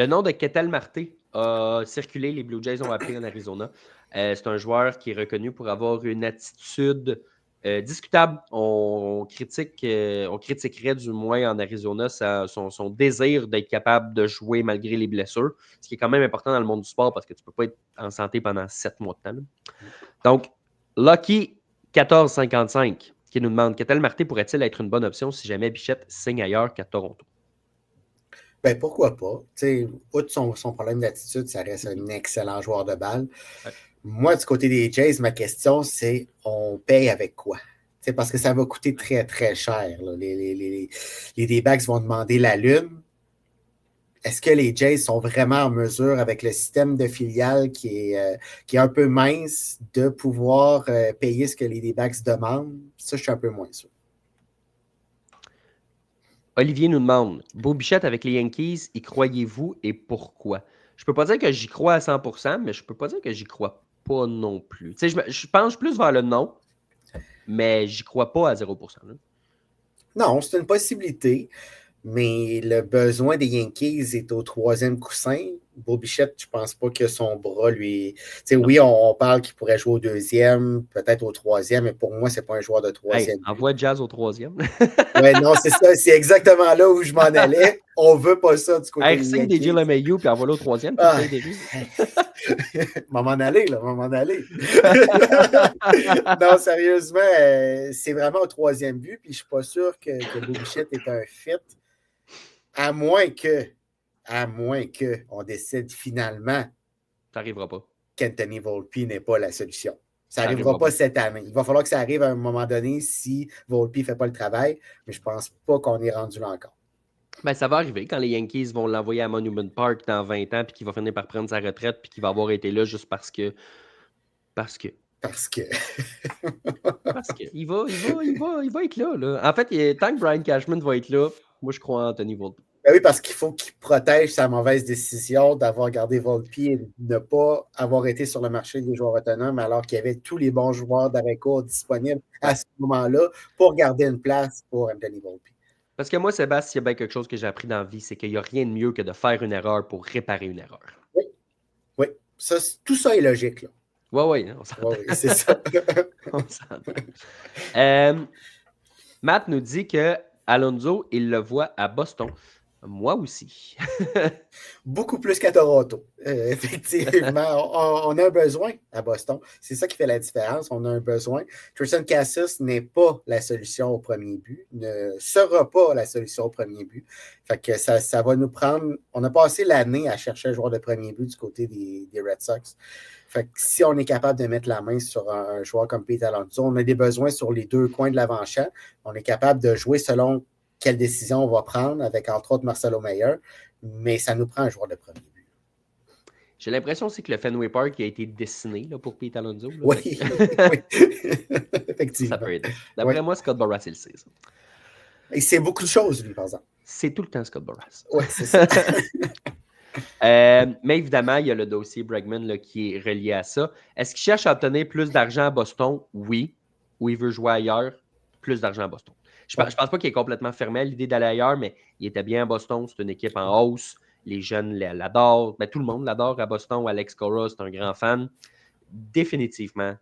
nom de Ketel Marte a circulé. Les Blue Jays ont appelé en Arizona. C'est un joueur qui est reconnu pour avoir une attitude discutable. On critiquerait du moins en Arizona son désir d'être capable de jouer malgré les blessures, ce qui est quand même important dans le monde du sport parce que tu ne peux pas être en santé pendant 7 mois de temps. Donc, Lucky 1455 qui nous demande Ketel Marte pourrait-il être une bonne option si jamais Bichette signe ailleurs qu'à Toronto? Ben, pourquoi pas? Outre son problème d'attitude, ça reste un excellent joueur de balle. Ouais. Moi, du côté des Jays, ma question, c'est on paye avec quoi? Parce que ça va coûter très, très cher. Là. Les D-backs vont demander la lune. Est-ce que les Jays sont vraiment en mesure, avec le système de filiale qui est un peu mince, de pouvoir payer ce que les D-backs demandent? Ça, je suis un peu moins sûr. Olivier nous demande, Beau Bichette avec les Yankees, y croyez-vous et pourquoi? Je peux pas dire que j'y crois à 100%, mais je peux pas dire que j'y crois pas non plus. Je penche plus vers le non, mais j'y crois pas à 0%. Là. Non, c'est une possibilité, mais le besoin des Yankees est au 3e coussin. Beau Bichette, je pense pas que son bras lui... Oui, on parle qu'il pourrait jouer au 2e, peut-être au 3e, mais pour moi, c'est pas un joueur de 3e. Hey, envoie Jazz au 3e. Oui, non, c'est ça. C'est exactement là où je m'en allais. On veut pas ça du côté des Yankees. DJ LeMahieu, puis envoie-le au 3e. M'en aller. Non, sérieusement, c'est vraiment au 3e but, puis je suis pas sûr que Beau Bichette est un fit, à moins que on décide finalement ça n'arrivera pas. qu'Anthony Volpe n'est pas la solution. Ça n'arrivera pas cette année. Il va falloir que ça arrive à un moment donné si Volpe ne fait pas le travail, mais je ne pense pas qu'on est rendu là encore. Ben, ça va arriver quand les Yankees vont l'envoyer à Monument Park dans 20 ans puis qu'il va finir par prendre sa retraite puis qu'il va avoir été là juste parce que. Il va être là. En fait, tant que Brian Cashman va être là, moi, je crois en Anthony Volpe. Ben oui, parce qu'il faut qu'il protège sa mauvaise décision d'avoir gardé Volpe et de ne pas avoir été sur le marché des joueurs autonomes alors qu'il y avait tous les bons joueurs d'arrêt court disponibles à ce moment-là pour garder une place pour Anthony Volpe. Parce que moi, Sébastien, il y a bien quelque chose que j'ai appris dans la vie, c'est qu'il n'y a rien de mieux que de faire une erreur pour réparer une erreur. Oui. Tout ça est logique, là. Oui, on s'entend. Oui, c'est ça. On s'entend. Matt nous dit que Alonso, il le voit à Boston. Moi aussi. Beaucoup plus qu'à Toronto. Effectivement, on a un besoin à Boston. C'est ça qui fait la différence. On a un besoin. Tristan Cassis n'est pas la solution au premier but, ne sera pas la solution au premier but. Fait que ça va nous prendre. On a passé l'année à chercher un joueur de premier but du côté des Red Sox. Fait que si on est capable de mettre la main sur un joueur comme Pete Alonso, on a des besoins sur les deux coins de l'avant-champ. On est capable de jouer selon quelle décision on va prendre avec, entre autres, Marcelo Meyer, mais ça nous prend un joueur de premier but. J'ai l'impression aussi que le Fenway Park a été dessiné là, pour Pete Alonso. Là, oui. Effectivement. Ça peut aider. D'après moi, Scott Boras, il le sait. Ça. Et c'est beaucoup de choses, lui, par exemple. C'est tout le temps Scott Boras. Oui, c'est ça. Mais évidemment, il y a le dossier Bregman là, qui est relié à ça. Est-ce qu'il cherche à obtenir plus d'argent à Boston? Oui. Ou il veut jouer ailleurs? Plus d'argent à Boston. Je pense pas qu'il est complètement fermé à l'idée d'aller ailleurs, mais il était bien à Boston. C'est une équipe en hausse. Les jeunes l'adorent. Ben, tout le monde l'adore à Boston. Alex Cora, c'est un grand fan. Définitivement,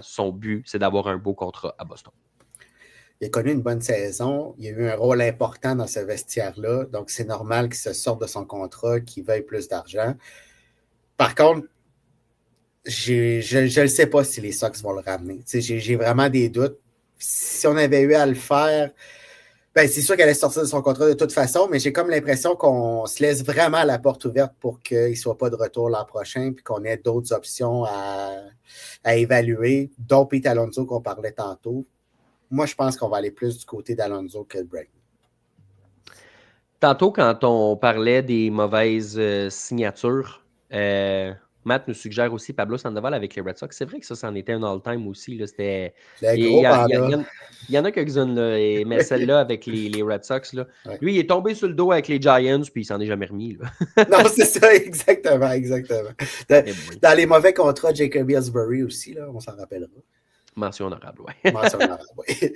son but, c'est d'avoir un beau contrat à Boston. Il a connu une bonne saison. Il a eu un rôle important dans ce vestiaire-là. Donc, c'est normal qu'il se sorte de son contrat, qu'il veuille plus d'argent. Par contre, je ne sais pas si les Sox vont le ramener. J'ai vraiment des doutes. Si on avait eu à le faire, ben, c'est sûr qu'elle allait sortir de son contrat de toute façon, mais j'ai comme l'impression qu'on se laisse vraiment la porte ouverte pour qu'il ne soit pas de retour l'an prochain puis qu'on ait d'autres options à évaluer, dont Pete Alonso qu'on parlait tantôt. Moi, je pense qu'on va aller plus du côté d'Alonso que de Bregman. Tantôt, quand on parlait des mauvaises signatures, Matt nous suggère aussi Pablo Sandoval avec les Red Sox. C'est vrai que ça, c'en était un all-time aussi. Là, c'était... Il y en a quelques-unes, là, mais celle-là avec les Red Sox, là, ouais. Lui, il est tombé sur le dos avec les Giants, puis il s'en est jamais remis. Là. Non, c'est ça, exactement. Dans les mauvais contrats, Jacob Ellsbury aussi, là, on s'en rappellera. Mention honorable, oui. Mention honorable, oui.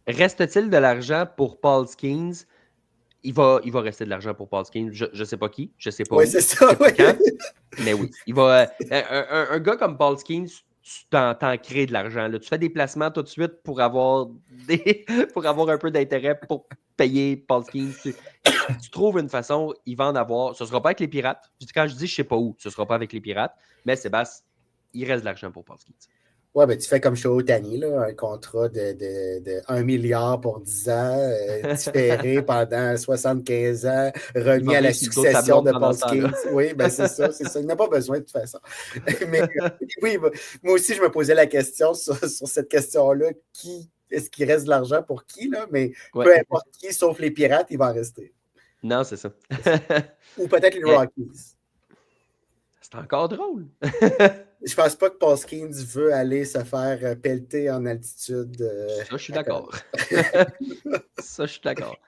Reste-t-il de l'argent pour Paul Skeens? Il va rester de l'argent pour Paul Skeens. Je ne sais pas qui, je ne sais pas oui, où, c'est ça, oui. Quand, mais oui. Il va, un gars comme Paul Skeens, tu t'en crées de l'argent. Là. Tu fais des placements tout de suite pour avoir un peu d'intérêt pour payer Paul Skeens. Tu trouves une façon, il va en avoir. Ce ne sera pas avec les Pirates. Quand je dis je ne sais pas où, ce ne sera pas avec les Pirates. Mais Sébastien, il reste de l'argent pour Paul Skeens. Oui, ben tu fais comme chez Otani, là, un contrat de 1 milliard pour 10 ans, différé pendant 75 ans, remis à la succession de Paul Skeens. Oui, ben c'est ça. Il n'a pas besoin de toute façon. Mais oui, moi aussi, je me posais la question sur cette question-là. Est-ce qu'il reste de l'argent pour qui? Là? Mais peu importe qui, sauf les Pirates, il va en rester. Non, c'est ça. Ou peut-être les Rockies. C'est encore drôle. Je pense pas que Paul Skeens veut aller se faire pelleter en altitude. Ça, je suis d'accord. Ça, je suis d'accord.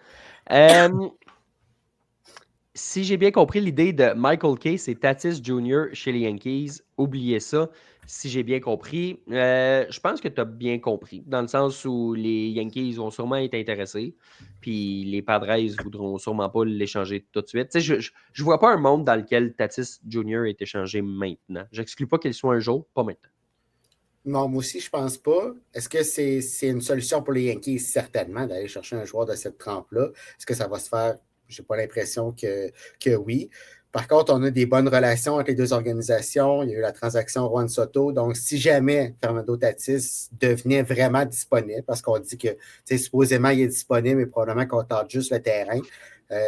Si j'ai bien compris, l'idée de Michael Kay, c'est Tatis Jr. chez les Yankees. Oubliez ça. Si j'ai bien compris, je pense que tu as bien compris, dans le sens où les Yankees vont sûrement être intéressés, puis les Padres ne voudront sûrement pas l'échanger tout de suite. Je ne vois pas un monde dans lequel Tatis Jr. est échangé maintenant. J'exclus pas qu'il soit un jour, pas maintenant. Non, moi aussi, je pense pas. Est-ce que c'est une solution pour les Yankees? Certainement, d'aller chercher un joueur de cette trempe-là. Est-ce que ça va se faire? Je n'ai pas l'impression que oui. Par contre, on a des bonnes relations entre les deux organisations. Il y a eu la transaction Juan Soto. Donc, si jamais Fernando Tatis devenait vraiment disponible, parce qu'on dit que supposément il est disponible et probablement qu'on tente juste le terrain,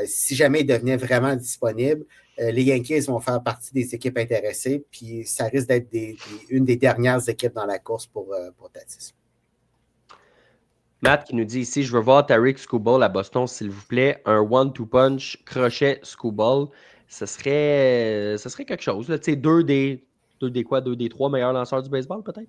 si jamais il devenait vraiment disponible, les Yankees vont faire partie des équipes intéressées, puis ça risque d'être une des dernières équipes dans la course pour Tatis. Matt qui nous dit ici, je veux voir Tariq Skubal à Boston, s'il vous plaît. Un one-two punch, crochet Skubal. Ce serait quelque chose. Là. 2 des Deux des trois meilleurs lanceurs du baseball, peut-être?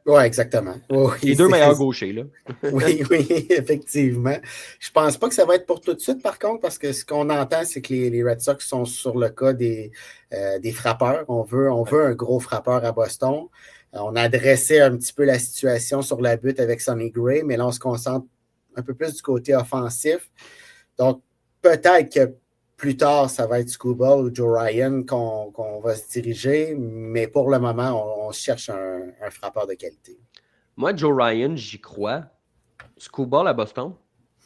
Oui, exactement. Oui, Les deux meilleurs gauchers, là. Oui, effectivement. Je pense pas que ça va être pour tout de suite, par contre, parce que ce qu'on entend, c'est que les Red Sox sont sur le cas des frappeurs. On veut un gros frappeur à Boston. On a adressé un petit peu la situation sur la butte avec Sonny Gray, mais là, on se concentre un peu plus du côté offensif. Donc, peut-être que plus tard, ça va être Skubal ou Joe Ryan qu'on va se diriger, mais pour le moment, on cherche un frappeur de qualité. Moi, Joe Ryan, j'y crois. Skubal à Boston,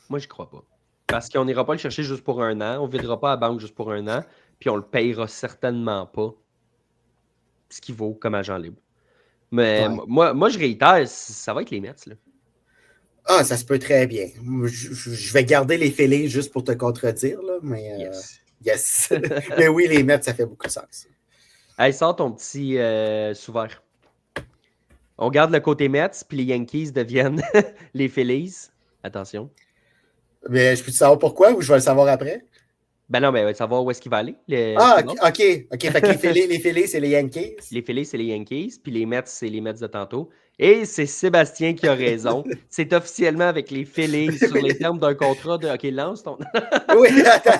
moi, j'y crois pas. Parce qu'on n'ira pas le chercher juste pour un an. On ne videra pas à la banque juste pour un an. Puis on le payera certainement pas ce qu'il vaut comme agent libre. Mais Ouais. moi, je réitère, ça va être les Mets, là. Ah, ça se peut très bien. Je vais garder les Phillies juste pour te contredire, là, mais yes. Mais oui, les Mets, ça fait beaucoup de sens. Hey, sors ton petit sous-vert. On garde le côté Mets, puis les Yankees deviennent les Phillies. Attention. Mais je peux te savoir pourquoi ou je vais le savoir après? Ben non, mais savoir où est-ce qu'il va aller. OK. Fait que les Phillies, c'est les Yankees. Les Phillies, c'est les Yankees, puis les Mets, c'est les Mets de tantôt. Et c'est Sébastien qui a raison. C'est officiellement avec les Phillies sur les termes d'un contrat de OK, lance ton. Oui, attends.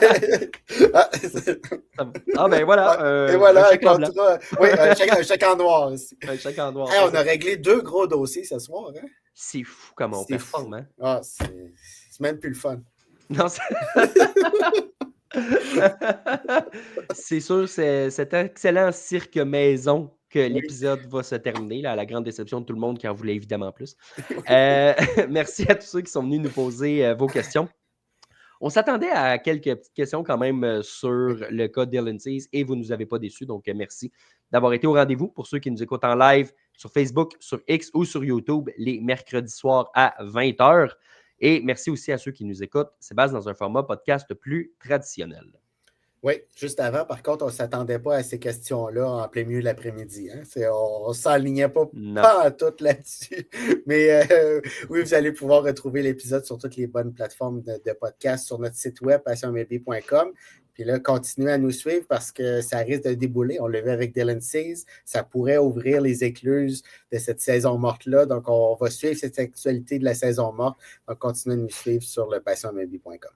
Ben voilà. Et voilà, un chèque en blanc. Oui, un chèque en noir aussi. Un chèque en noir. Hey, on a réglé 2 gros dossiers ce soir. Hein? C'est fou comment on performe. Hein? Ah, c'est même plus le fun. Non, c'est sûr, c'est cet excellent cirque maison que l'épisode va se terminer, là, à la grande déception de tout le monde qui en voulait évidemment plus. Merci à tous ceux qui sont venus nous poser vos questions. On s'attendait à quelques petites questions quand même sur le cas Dylan Cease et vous ne nous avez pas déçus, donc merci d'avoir été au rendez-vous. Pour ceux qui nous écoutent en live sur Facebook, sur X ou sur YouTube les mercredis soirs à 20h. Et merci aussi à ceux qui nous écoutent. C'est basé dans un format podcast plus traditionnel. Oui, juste avant, par contre, on ne s'attendait pas à ces questions-là en plein milieu de l'après-midi. Hein? On ne s'enlignait pas en tout là-dessus. Mais oui, vous allez pouvoir retrouver l'épisode sur toutes les bonnes plateformes de podcast sur notre site web, passionmlb.com. Puis là, continuez à nous suivre parce que ça risque de débouler. On l'a vu avec Dylan Cease. Ça pourrait ouvrir les écluses de cette saison morte-là. Donc, on va suivre cette actualité de la saison morte. Donc, continuez à nous suivre sur le passionmlb.com.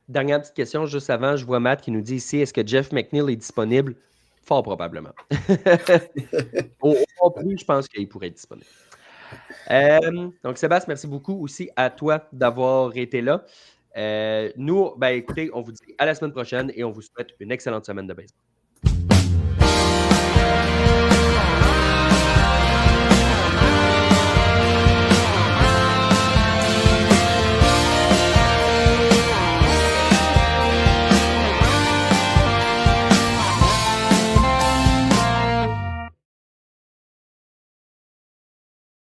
Dernière petite question, juste avant, je vois Matt qui nous dit ici, est-ce que Jeff McNeil est disponible? Fort probablement. Au plus, je pense qu'il pourrait être disponible. Donc, Sébastien, merci beaucoup aussi à toi d'avoir été là. Nous, écoutez, on vous dit à la semaine prochaine et on vous souhaite une excellente semaine de baseball.